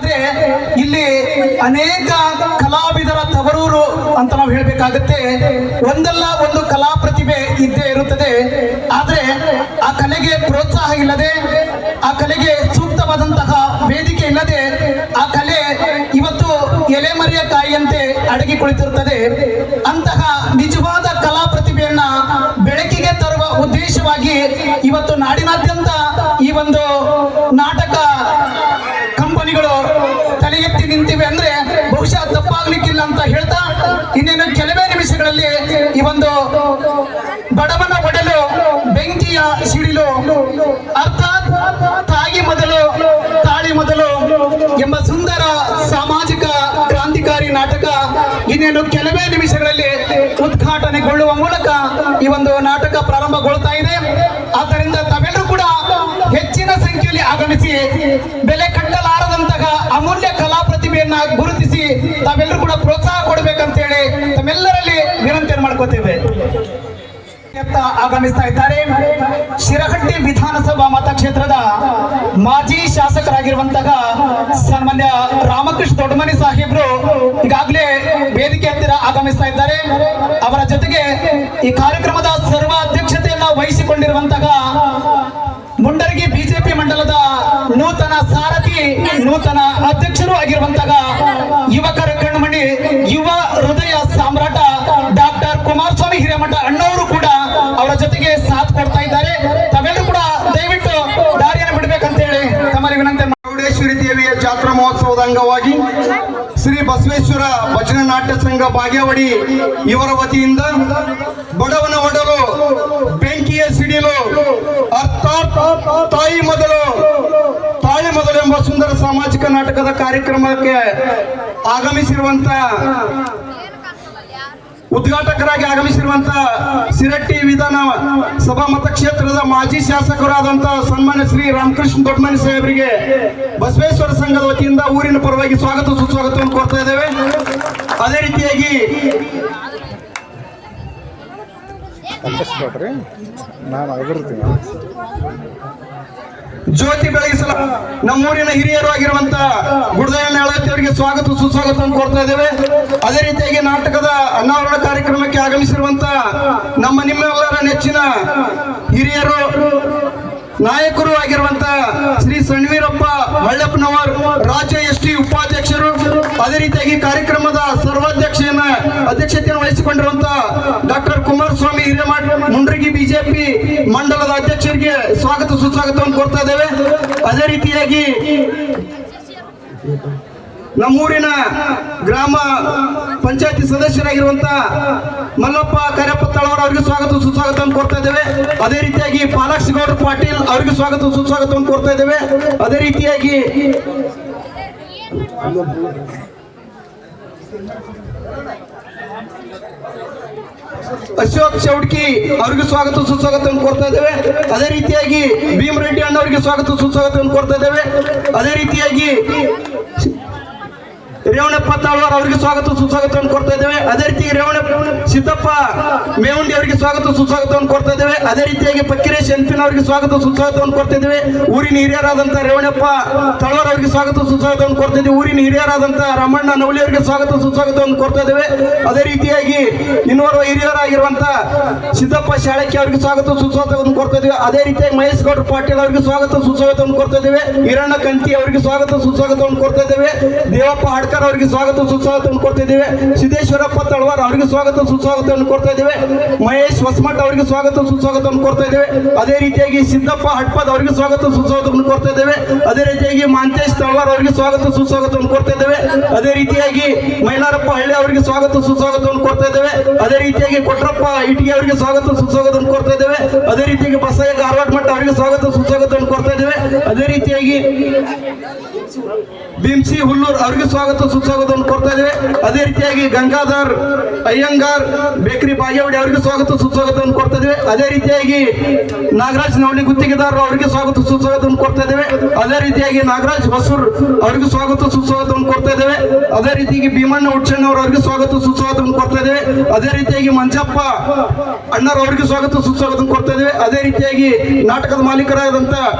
ಆದ್ರೆ ಇಲ್ಲಿ ಅನೇಕ ಕಲಾವಿದರ ತವರೂರು ಅಂತ ನಾವು ಹೇಳಬೇಕಾಗುತ್ತೆ. ಒಂದಲ್ಲ ಒಂದು ಕಲಾ ಪ್ರತಿಭೆ ಇದ್ದೇ ಇರುತ್ತದೆ. ಆದ್ರೆ ಆ ಕಲೆಗೆ ಪ್ರೋತ್ಸಾಹ ಇಲ್ಲದೆ, ಆ ಕಲೆಗೆ ಸೂಕ್ತವಾದಂತಹ ವೇದಿಕೆ ಇಲ್ಲದೆ ಆ ಕಲೆ ಇವತ್ತು ಎಲೆಮರೆಯ ಕಾಯಿಯಂತೆ ಅಡಗಿ ಕುಳಿತಿರುತ್ತದೆ. ಅಂತಹ ನಿಜವಾದ ಕಲಾ ಪ್ರತಿಭೆಯನ್ನ ಬೆಳಕಿಗೆ ತರುವ ಉದ್ದೇಶವಾಗಿ ಇವತ್ತು ನಾಡಿನಾದ್ಯಂತ ಈ ಒಂದು ನಾಟಕ ಕಂಪನಿಗಳು ತಲೆ ಎತ್ತಿ ನಿಂತಿವೆ ಅಂದ್ರೆ ಬಹುಶಃ ತಪ್ಪಾಗ್ಲಿಕ್ಕಿಲ್ಲ ಅಂತ ಹೇಳ್ತಾ, ಇನ್ನೇನು ಕೆಲವೇ ನಿಮಿಷಗಳಲ್ಲಿ ಈ ಒಂದು ಬಡವನ ಒಡಲು ಬೆಂಕಿಯ ಸಿಡಿಲು ಅರ್ಥಾತ್ ತಾಯಿ ಮೊದಲು ತಾಳಿ ಮೊದಲು ಎಂಬ ಸುಂದರ ಸಾಮಾಜಿಕ ಕ್ರಾಂತಿಕಾರಿ ನಾಟಕ ಇನ್ನೇನು ಕೆಲವೇ ನಿಮಿಷಗಳಲ್ಲಿ ಉದ್ಘಾಟನೆಗೊಳ್ಳುವ ಮೂಲಕ ಈ ಒಂದು ನಾಟಕ ಪ್ರಾರಂಭಗೊಳ್ತಾ ಇದೆ. ಆದ್ದರಿಂದ ತಾವೆಲ್ಲರೂ ಕೂಡ ಹೆಚ್ಚಿನ ಸಂಖ್ಯೆಯಲ್ಲಿ ಆಗಮಿಸಿ ಬೆಲೆ ಕಟ್ಟಲಾರದಂತಹ ಅಮೂಲ್ಯ ಕಲಾ ಪ್ರತಿಭೆಯನ್ನ ಗುರುತಿಸಿ ತಾವೆಲ್ಲರೂ ಕೂಡ ಪ್ರೋತ್ಸಾಹ ಕೊಡಬೇಕಂತ ಹೇಳಿ ತಮ್ಮೆಲ್ಲರಲ್ಲಿ ವಿನಂತಿಯನ್ನು ಮಾಡ್ಕೋತೇವೆ. ಆಗಮಿಸ್ತಾ ಇದ್ದಾರೆ ಶಿರಹಟ್ಟಿ ವಿಧಾನಸಭಾ ಮತಕ್ಷೇತ್ರದ ಮಾಜಿ ಶಾಸಕರಾಗಿರುವಂತಹ ಸನ್ಮಾನ್ಯ ರಾಮಕೃಷ್ಣ ದೊಡ್ಡಮನಿ ಸಾಹೇಬ್ರು ಈಗಾಗಲೇ ವೇದಿಕೆ ಹತ್ತಿರ ಆಗಮಿಸ್ತಾ ಇದ್ದಾರೆ. ಅವರ ಜೊತೆಗೆ ಈ ಕಾರ್ಯಕ್ರಮದ ಸರ್ವ ಅಧ್ಯಕ್ಷತೆಯನ್ನ ವಹಿಸಿಕೊಂಡಿರುವಂತಹ ಮುಂಡರಗಿ ಬಿಜೆಪಿ ಮಂಡಲದ ನೂತನ ಸಾರಥಿ, ನೂತನ ಅಧ್ಯಕ್ಷರು ಆಗಿರುವಂತಹ ಯುವಕರ ಕಣ್ಮಣಿ, ಯುವ ಹೃದಯ ಸಾಮ್ರಾಟ ಡಾಕ್ಟರ್ ಕುಮಾರಸ್ವಾಮಿ ಹಿರೇಮಠ ಅಣ್ಣವರು ಕೂಡ ಅವರ ಜೊತೆಗೆ ಸಾಥ್ ಕೊಡ್ತಾ ಇದ್ದಾರೆ. ತಾವೆಲ್ಲರೂ ಕೂಡ ದಯವಿಟ್ಟು ದಾರಿಯನ್ನು ಬಿಡಬೇಕಂತ ಹೇಳಿ ತಮ್ಮಲ್ಲಿ ವಿನಂತಿ. ಚೌಡೇಶ್ವರಿ ದೇವಿಯ ಜಾತ್ರಾ ಮಹೋತ್ಸವದ ಅಂಗವಾಗಿ ಶ್ರೀ ಬಸವೇಶ್ವರ ಭಜನಾ ನಾಟ್ಯ ಸಂಘ ಬಾಗೇವಾಡಿ ಇವರ ವತಿಯಿಂದ ಬಡವನ ಒಡಲು ಬೆಂಕಿಯ ಸಿಡಿಲು ಅರ್ಥಾತ್ ತಾಯಿ ಮೊದಲು ತಾಳಿ ಮೊದಲು ಎಂಬ ಸುಂದರ ಸಾಮಾಜಿಕ ನಾಟಕದ ಕಾರ್ಯಕ್ರಮಕ್ಕೆ ಆಗಮಿಸಿರುವಂತ ಉದ್ಘಾಟಕರಾಗಿ ಆಗಮಿಸಿರುವಂತ ಶಿರಹಟ್ಟಿ ವಿಧಾನ ಸಭಾ ಮತಕ್ಷೇತ್ರದ ಮಾಜಿ ಶಾಸಕರಾದಂತಹ ಸನ್ಮಾನ್ಯ ಶ್ರೀ ರಾಮಕೃಷ್ಣ ದೊಡ್ಡಮನಿ ಸಾಹೇಬರಿಗೆ ಬಸವೇಶ್ವರ ಸಂಘದ ವತಿಯಿಂದ ಊರಿನ ಪರವಾಗಿ ಸ್ವಾಗತ ಸುಸ್ವಾಗತವನ್ನು ಕೋರ್ತಾ ಇದ್ದೇವೆ. ಅದೇ ರೀತಿಯಾಗಿ ಜ್ಯೋತಿ ಬೆಳಗಿಸಲ ನಮ್ಮೂರಿನ ಹಿರಿಯರು ಆಗಿರುವಂತ ಗುಡದಯ್ಯನ ಅಳತಿ ಅವರಿಗೆ ಸ್ವಾಗತ ಸುಸ್ವಾಗತವನ್ನು ಕೋರ್ತಾ ಇದ್ದೇವೆ. ಅದೇ ರೀತಿಯಾಗಿ ನಾಟಕದ ಅನಾವರಣ ಕಾರ್ಯಕ್ರಮಕ್ಕೆ ಆಗಮಿಸಿರುವಂತ ನಮ್ಮ ನಿಮ್ಮೆಲ್ಲರ ನೆಚ್ಚಿನ ಹಿರಿಯರು ನಾಯಕರು ಆಗಿರುವಂತ ಶ್ರೀ ಸಣ್ವೀರಪ್ಪ ಹಳ್ಳಪ್ಪನವರ್ ರಾಜ್ಯ ಎಸ್ಟಿ ಉಪಾಧ್ಯಕ್ಷರು, ಅದೇ ರೀತಿಯಾಗಿ ಕಾರ್ಯಕ್ರಮದ ಅಧ್ಯಕ್ಷತೆಯನ್ನು ವಹಿಸಿಕೊಂಡಿರುವಂತ ಡಾಕ್ಟರ್ ಕುಮಾರಸ್ವಾಮಿ ಹಿರೇಮಠ ಮುಂಡ್ರಗಿ ಬಿಜೆಪಿ ಮಂಡಲದ ಅಧ್ಯಕ್ಷರಿಗೆ ಸ್ವಾಗತ ಸುಸ್ವಾಗತವನ್ನು ಕೋರ್ತಾ ಇದ್ದೇವೆ. ಅದೇ ರೀತಿಯಾಗಿ ನಮ್ಮೂರಿನ ಗ್ರಾಮ ಪಂಚಾಯತಿ ಸದಸ್ಯರಾಗಿರುವಂತ ಮಲ್ಲಪ್ಪ ಕರೆಪ್ಪ ತಳವಾರ್ ಅವರಿಗೆ ಸ್ವಾಗತ ಸುಸ್ವಾಗತವನ್ನು ಕೋರ್ತಾ ಇದ್ದೇವೆ. ಅದೇ ರೀತಿಯಾಗಿ ಪಾಲಾಕ್ಷಿ ಗೌಡ ಪಾಟೀಲ್ ಅವರಿಗೆ ಸ್ವಾಗತ ಸುಸ್ವಾಗತವನ್ನು ಕೋರ್ತಾ ಇದ್ದೇವೆ. ಅದೇ ರೀತಿಯಾಗಿ ಅಶೋಕ್ ಚೌಡ್ಕಿ ಅವರಿಗೆ ಸ್ವಾಗತ ಸುಸ್ವಾಗತವನ್ನು ಕೋರ್ತಾ ಇದ್ದೇವೆ. ಅದೇ ರೀತಿಯಾಗಿ ಭೀಮರೆಡ್ಡಿ ಅಣ್ಣ ಅವರಿಗೆ ಸ್ವಾಗತ ಸುಸ್ವಾಗತವನ್ನು ಕೋರ್ತಾ ಇದ್ದೇವೆ. ಅದೇ ರೀತಿಯಾಗಿ ರೇವಣಪ್ಪ ತಾಳ್ವಾರ್ ಅವರಿಗೆ ಸ್ವಾಗತ ಸುಸ್ವಾಗತವನ್ನು ಕೋರ್ತಾ ಇದ್ದೇವೆ. ಅದೇ ರೀತಿ ಸಿದ್ದಪ್ಪ ಮೇವುಂಡಿ ಅವರಿಗೆ ಸ್ವಾಗತ ಸುಸ್ವಾಗತವನ್ನು ಕೋರ್ತಾ ಇದ್ದೇವೆ. ಅದೇ ರೀತಿಯಾಗಿ ಪಕ್ಕಿರೇಶ್ ಎನ್ಪಿನ್ ಅವರಿಗೆ ಸ್ವಾಗತ ಸುಸ್ವಾಗತವನ್ನು ಕೋರ್ತಾ ಇದ್ದೇವೆ. ಊರಿನ ಹಿರಿಯರಾದಂತಹ ರೇವಣಪ್ಪ ತಾಳ್ವಾರ್ ಅವರಿಗೆ ಸ್ವಾಗತ ಸುಸ್ವಾಗತವನ್ನು ಕೋರ್ತಾ ಇದ್ದೇವೆ. ಊರಿನ ಹಿರಿಯರಾದಂತಹ ರಾಮಣ್ಣ ನವಲಿ ಅವರಿಗೆ ಸ್ವಾಗತ ಸುಸ್ವಾಗತವನ್ನು ಕೋರ್ತಾ ಇದ್ದೇವೆ. ಅದೇ ರೀತಿಯಾಗಿ ಇನ್ನೋರ್ವ ಹಿರಿಯರಾಗಿರುವಂತಹ ಸಿದ್ದಪ್ಪ ಶಾಳಕಿ ಅವರಿಗೆ ಸ್ವಾಗತ ಸುಸ್ವಾಗತವನ್ನು ಕೋರ್ತಾ ಇದ್ದೇವೆ. ಅದೇ ರೀತಿಯಾಗಿ ಮಹೇಶ್ ಗೌಡ ಪಾಟೀಲ್ ಅವರಿಗೆ ಸ್ವಾಗತ ಸುಸ್ವಾಗತವನ್ನು ಕೋರ್ತಾ ಇದ್ದೇವೆ. ಈರಣ್ಣ ಕಂತಿ ಅವರಿಗೆ ಸ್ವಾಗತ ಸುಸ್ವಾಗತವನ್ನು ಕೋರ್ತಾ ಇದ್ದೇವೆ. ದೇವಪ್ಪ ಹಾಡ್ಕರ್ ಅವರಿಗೆ ಸ್ವಾಗತ ಸುಸ್ವಾಗತವನ್ನು ಕೋರ್ತಾ ಇದ್ದೇವೆ. ಸಿದ್ದೇಶ್ವರಪ್ಪ ತಳವಾರ್ ಅವರಿಗೆ ಸ್ವಾಗತ ಸುಸ್ವಾಗತವನ್ನು ಕೋರ್ತಾ ಇದ್ದೇವೆ. ಮಹೇಶ್ ಹೊಸಮಠ ಅವರಿಗೆ ಸ್ವಾಗತ ಸುಸ್ವಾಗತವನ್ನು ಕೋರ್ತಾ ಇದ್ದೇವೆ. ಅದೇ ರೀತಿಯಾಗಿ ಸಿದ್ದಪ್ಪ ಹಟ್ಪದ್ ಅವರಿಗೆ ಸ್ವಾಗತ ಸುಸ್ವಾಗತವನ್ನು ಕೋರ್ತಾ ಇದ್ದೇವೆ. ಅದೇ ರೀತಿಯಾಗಿ ಮಾಂತೇಶ್ ತಳವಾರ್ ಅವರಿಗೆ ಸ್ವಾಗತ ಸುಸ್ವಾಗತವನ್ನು ಕೋರ್ತಾ ಇದ್ದೇವೆ. ಅದೇ ರೀತಿಯಾಗಿ ಮೈಲಾರಪ್ಪ ಹಳ್ಳಿ ಅವರಿಗೆ ಸ್ವಾಗತ ಸುಸ್ವಾಗತವನ್ನು ಕೋರ್ತಾ ಇದ್ದೇವೆ. ಅದೇ ರೀತಿಯಾಗಿ ಕೊಟ್ರಪ್ಪ ಇಟಿಗೆ ಅವರಿಗೆ ಸ್ವಾಗತ ಸುಸ್ವಾಗತವನ್ನು ಕೋರ್ತಾ ಇದ್ದೇವೆ. ಅದೇ ರೀತಿಯಾಗಿ ಬಸಯ್ಯ ಗಾರವಾಡ ಮಠ ಅವರಿಗೆ ಸ್ವಾಗತ ಸುಸ್ವಾಗತವನ್ನು ಕೋರ್ತಾ ಇದ್ದೇವೆ. ಅದೇ ರೀತಿಯಾಗಿ ಭೀಮ್ಸಿ ಹುಲ್ಲೂರ್ ಅವರಿಗೆ ಸ್ವಾಗತ ಸುಸ್ವಾಗತವನ್ನು ಕೋರ್ತಾ ಇದ್ದೇವೆ. ಅದೇ ರೀತಿಯಾಗಿ ಗಂಗಾಧರ್ ಅಯ್ಯಂಗಾರ್ ಬೇಕರಿ ಬಾಗೇವಾಡಿ ಅವರಿಗೆ ಸ್ವಾಗತ ಸುಸ್ವಾಗತವನ್ನು ಕೋರ್ತಾ ಇದ್ದೇವೆ. ಅದೇ ರೀತಿಯಾಗಿ ನಾಗರಾಜ್ ನವಲಿ ಗುತ್ತಿಗೆದಾರರು ಅವರಿಗೆ ಸ್ವಾಗತ ಸುಸ್ವಾಗತವನ್ನು ಕೋರ್ತಾ ಇದ್ದೇವೆ. ಅದೇ ರೀತಿಯಾಗಿ ನಾಗರಾಜ್ ಹೊಸೂರ್ ಅವರಿಗೆ ಸ್ವಾಗತ ಸುಸ್ವಾಗತವನ್ನು ಕೋರ್ತಾ ಇದ್ದೇವೆ. ಅದೇ ರೀತಿಯಾಗಿ ಭೀಮಣ್ಣ ಉಡ್ಚಣ್ಣವ್ರ ಅವರಿಗೆ ಸ್ವಾಗತ ಸುಸ್ವಾಗತವನ್ನು ಕೋರ್ತಾ ಇದ್ದೇವೆ. ಅದೇ ರೀತಿಯಾಗಿ ಮಂಜಪ್ಪ ಅಣ್ಣರ್ ಅವರಿಗೆ ಸ್ವಾಗತ ಸುಸ್ವಾಗತವನ್ನು ಕೋರ್ತಾ ಇದ್ದೇವೆ. ಅದೇ ರೀತಿಯಾಗಿ ನಾಟಕದ ಮಾಲೀಕರಾದಂತ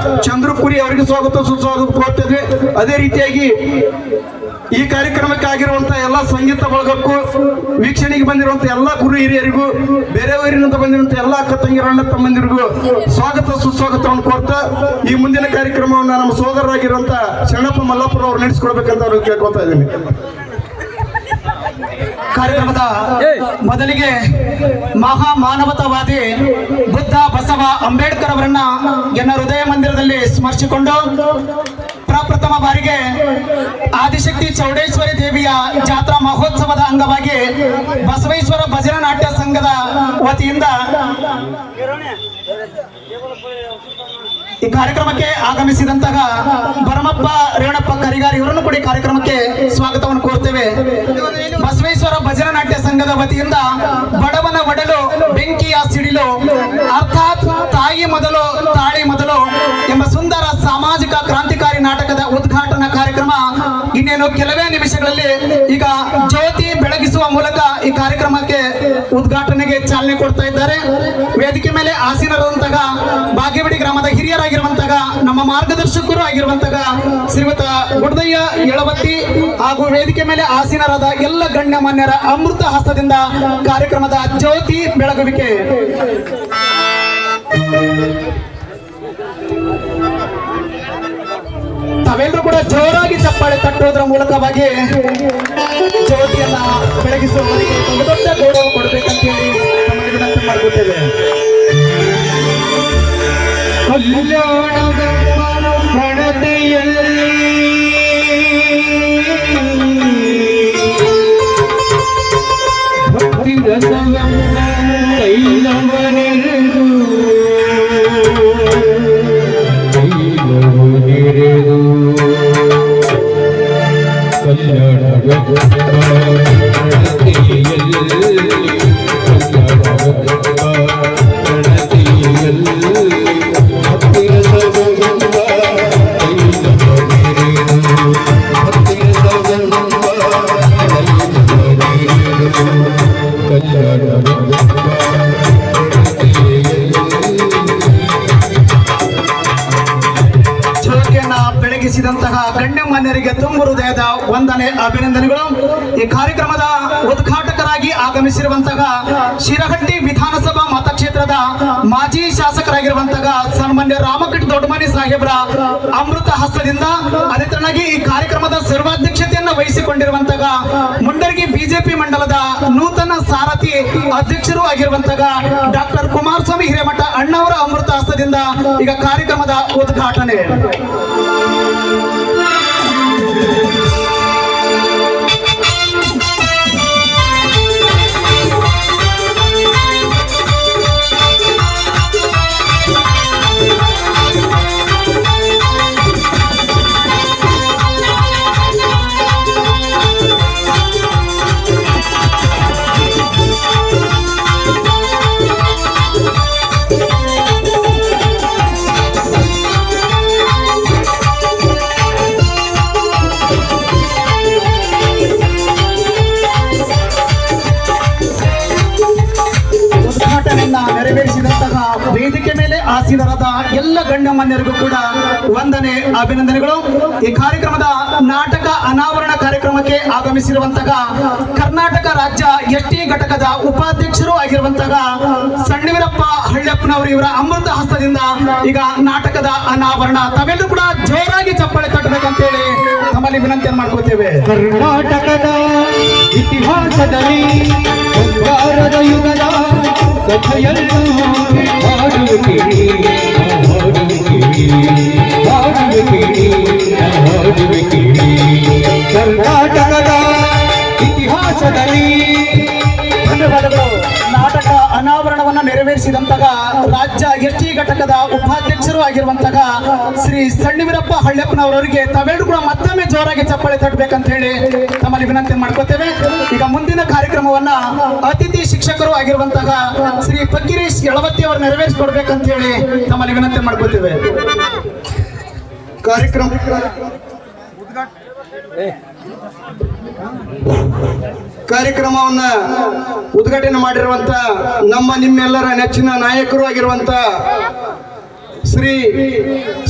ಚಂದ್ರಪುರಿ ಅವರಿಗೆ ಸ್ವಾಗತ ಸುಸ್ವಾಗತ ಕೋರ್ತೇವೆ. ಅದೇ ರೀತಿಯಾಗಿ ಈ ಕಾರ್ಯಕ್ರಮಕ್ಕೆ ಆಗಿರುವಂತಹ ಎಲ್ಲ ಸಂಗೀತ ಬಳಗಕ್ಕೂ, ವೀಕ್ಷಣೆಗೆ ಬಂದಿರುವಂತಹ ಎಲ್ಲ ಗುರು ಹಿರಿಯರಿಗೂ, ಬೇರೆ ಊರಿನಿಂದ ಬಂದಿರುವಂತಹ ಎಲ್ಲ ಅಕ್ಕ ತಂಗಿರ ಅಣ್ಣ ತಮ್ಮಂದಿರಿಗೂ ಸ್ವಾಗತ ಸುಸ್ವಾಗತವನ್ನು ಕೋರ್ತಾ ಈ ಮುಂದಿನ ಕಾರ್ಯಕ್ರಮವನ್ನು ನಮ್ಮ ಸೋದರರಾಗಿರುವಂತಹ ಶರಣಪ್ಪ ಮಲ್ಲಾಪುರ ಅವರು ನಡೆಸಿಕೊಡ್ಬೇಕಂತ ಅವ್ರಿಗೆ ಕೇಳ್ಕೊತಾ ಇದ್ದೀನಿ. ಕಾರ್ಯಕ್ರಮದ ಮೊದಲಿಗೆ ಮಹಾ ಮಾನವತಾವಾದಿ ಬುದ್ಧ ಬಸವ ಅಂಬೇಡ್ಕರ್ ಅವರನ್ನ ಎನ್ನ ಹೃದಯ ಮಂದಿರದಲ್ಲಿ ಸ್ಮರಿಸಿಕೊಂಡು ಪ್ರಪ್ರಥಮ ಬಾರಿಗೆ ಆದಿಶಕ್ತಿ ಚೌಡೇಶ್ವರಿ ದೇವಿಯ ಜಾತ್ರಾ ಮಹೋತ್ಸವದ ಅಂಗವಾಗಿ ಬಸವೇಶ್ವರ ಭಜನಾ ನಾಟ್ಯ ಸಂಘದ ವತಿಯಿಂದ ಈ ಕಾರ್ಯಕ್ರಮಕ್ಕೆ ಆಗಮಿಸಿದಂತಹ ಭರಮಪ್ಪ ರೇವಣಪ್ಪ ಕರಿಗಾರಿ ಇವರನ್ನು ಕೂಡ ಈ ಕಾರ್ಯಕ್ರಮಕ್ಕೆ ಸ್ವಾಗತವನ್ನು ಕೋರ್ತೇವೆ. ಬಸವೇಶ್ವರ ಭಜನಾ ನಾಟ್ಯ ಸಂಘದ ವತಿಯಿಂದ ಬಡವನ ಒಡಲು ಬೆಂಕಿಯ ಸಿಡಿಲು ಅರ್ಥಾತ್ ತಾಯಿ ಮೊದಲು ತಾಳಿ ಮೊದಲು ಎಂಬ ಸುಂದರ ಸಾಮಾಜಿಕ ಕ್ರಾಂತಿಕಾರಿ ನಾಟಕದ ಉದ್ಘಾಟನಾ ಕಾರ್ಯಕ್ರಮ ಇನ್ನೇನು ಕೆಲವೇ ನಿಮಿಷಗಳಲ್ಲಿ ಈಗ ಜ್ಯೋತಿ ಬೆಳಗಿಸುವ ಮೂಲಕ ಈ ಕಾರ್ಯಕ್ರಮಕ್ಕೆ ಉದ್ಘಾಟನೆಗೆ ಚಾಲನೆ ಕೊಡ್ತಾ ಇದ್ದಾರೆ. ವೇದಿಕೆ ಮೇಲೆ ಆಸೀನರಾದಂತಹ ಬಾಗೇವಾಡಿ ಗ್ರಾಮದ ಹಿರಿಯರಾಗಿರುವಂತಹ ನಮ್ಮ ಮಾರ್ಗದರ್ಶಕರು ಆಗಿರುವಂತಹ ಶ್ರೀಯುತ ಗುಡ್ದಯ್ಯ ಯಳವತ್ತಿ ಹಾಗೂ ವೇದಿಕೆ ಮೇಲೆ ಆಸೀನರಾದ ಎಲ್ಲ ಗಣ್ಯಮಾನ್ಯರ ಅಮೃತ ಹಸ್ತದಿಂದ ಕಾರ್ಯಕ್ರಮದ ಜ್ಯೋತಿ ಬೆಳಗುವಿಕೆ. ತಾವೆಲ್ಲರೂ ಕೂಡ ಜೋರಾಗಿ ಚಪ್ಪಾಳೆ ತಟ್ಟುವುದರ ಮೂಲಕವಾಗಿ ಜ್ಯೋತಿಯನ್ನ ಬೆಳಗಿಸುವವರಿಗೆ ಒಂದು ದೊಡ್ಡ ಗೌರವ ಕೊಡಬೇಕಂತ ಹೇಳಿ ತಮಗೆ ವಿನಂತಿ ಮಾಡಿಕೊಳ್ತೇವೆ. ಕಲ್ಯಾಣದ ಪ್ರಣತೆಯಲ್ಲಿ ಭಕ್ತಿ ರಸವನ್ನ ಕೈಲವನೆರೆದು ಕಲ್ಯಾಣದ ಜ್ಯೋತಿಯನ್ನ ಬೆಳಗಿಸಿದಂತಹ ಗಣ್ಯಮಾನ್ಯರಿಗೆ ತುಂಬ ಹೃದಯದ ವಂದನೆ, ಅಭಿನಂದನೆಗಳು. ಈ ಕಾರ್ಯಕ್ರಮದ ಉದ್ಘಾಟಕರಾಗಿ ಆಗಮಿಸಿರುವಂತಹ ಶಿರಹಟ್ಟಿ ವಿಧಾನಸಭಾ ಮತಕ್ಷೇತ್ರದ ಮಾಜಿ ಶಾಸಕರಾಗಿರುವಂತಹ ಸನ್ಮಾನ್ಯ ರಾಮಕೃಷ್ಣ ದೊಡ್ಡಮನಿ ಸಾಹೇಬ್ರ ಅಮೃತ ಹಸ್ತದಿಂದ ಅದೇ ತರನಾಗಿ ಈ ಕಾರ್ಯಕ್ರಮದ ಸರ್ವಾಧ್ಯಕ್ಷತೆಯನ್ನು ವಹಿಸಿಕೊಂಡಿರುವಂತಹ ಮುಂಡರ್ಗಿ ಬಿಜೆಪಿ ಮಂಡಲದ ನೂತನ ಸಾರಥಿ ಅಧ್ಯಕ್ಷರು ಆಗಿರುವಂತಹ ಡಾಕ್ಟರ್ ಕುಮಾರಸ್ವಾಮಿ ಹಿರೇಮಠ ಅಣ್ಣವರ ಅಮೃತ ಹಸ್ತದಿಂದ ಈಗ ಕಾರ್ಯಕ್ರಮದ ಉದ್ಘಾಟನೆ. ನೆರವೇರಿಸಿದಂತಹ ವೇದಿಕೆ ಮೇಲೆ ಆಸೀನರಾದ ಎಲ್ಲ ಗಣ್ಯಮಾನ್ಯರಿಗೂ ಕೂಡ ವಂದನೆ, ಅಭಿನಂದನೆಗಳು. ಈ ಕಾರ್ಯಕ್ರಮದ ನಾಟಕ ಅನಾವರಣ ಕಾರ್ಯಕ್ರಮಕ್ಕೆ ಆಗಮಿಸಿರುವಂತಹ ಕರ್ನಾಟಕ ರಾಜ್ಯ ಎಸ್ಟಿ ಘಟಕದ ಉಪಾಧ್ಯಕ್ಷರು ಆಗಿರುವಂತಹ ಸಣ್ಣವೀರಪ್ಪ ಹಳ್ಳಪ್ಪನವರು ಇವರ ಅಮೃತ ಹಸ್ತದಿಂದ ಈಗ ನಾಟಕದ ಅನಾವರಣ. ತಾವೆಲ್ಲರೂ ಕೂಡ ಜೋರಾಗಿ ಚಪ್ಪಾಳೆ ತಟ್ಟಬೇಕಂತೇಳಿ ತಮ್ಮಲ್ಲಿ ವಿನಂತಿಯನ್ನು ಮಾಡ್ಕೋತೇವೆ. ಕರ್ನಾಟಕದ ಇತಿಹಾಸದಲ್ಲಿ ಬಂಗಾರದ ಯುಗದ ಕಥೆಯನ್ನು ಹಾಡುವಿರಿ ಕರ್ನಾಟಕದ ಇತಿಹಾಸದಲ್ಲಿ. ಧನ್ಯವಾದಗಳು. ನಾಟಕ ಅನಾವರಣವನ್ನ ನೆರವೇರಿಸಿದಂತಹ ರಾಜ್ಯ ಎಸ್ಟಿ ಘಟಕದ ಉಪಾಧ್ಯಕ್ಷರು ಆಗಿರುವಂತಹ ಶ್ರೀ ಸಣ್ಣವೀರಪ್ಪ ಹಳ್ಳಪ್ಪನವರವರಿಗೆ ತಾವೆಲ್ಲರೂ ಕೂಡ ಮತ್ತೊಮ್ಮೆ ಜೋರಾಗಿ ಚಪ್ಪಾಳೆ ತಟ್ಟಬೇಕಂತ ಹೇಳಿ ತಮ್ಮಲ್ಲಿ ವಿನಂತಿ ಮಾಡ್ಕೋತೇವೆ. ಈಗ ಮುಂದಿನ ಕಾರ್ಯಕ್ರಮವನ್ನ ಅತಿಥಿ ಶಿಕ್ಷಕರು ಆಗಿರುವಂತಹ ಶ್ರೀ ಫಕೀರೇಶ್ ಯಳವತ್ತಿ ಅವರು ನೆರವೇರಿಸಿಕೊಡ್ಬೇಕಂತ ಹೇಳಿ ತಮ್ಮಲ್ಲಿ ವಿನಂತಿ ಮಾಡ್ಕೋತೇವೆ. ಕಾರ್ಯಕ್ರಮವನ್ನ ಉದ್ಘಾಟನೆ ಮಾಡಿರುವಂತ ನಮ್ಮ ನಿಮ್ಮೆಲ್ಲರ ನೆಚ್ಚಿನ ನಾಯಕರು ಆಗಿರುವಂತ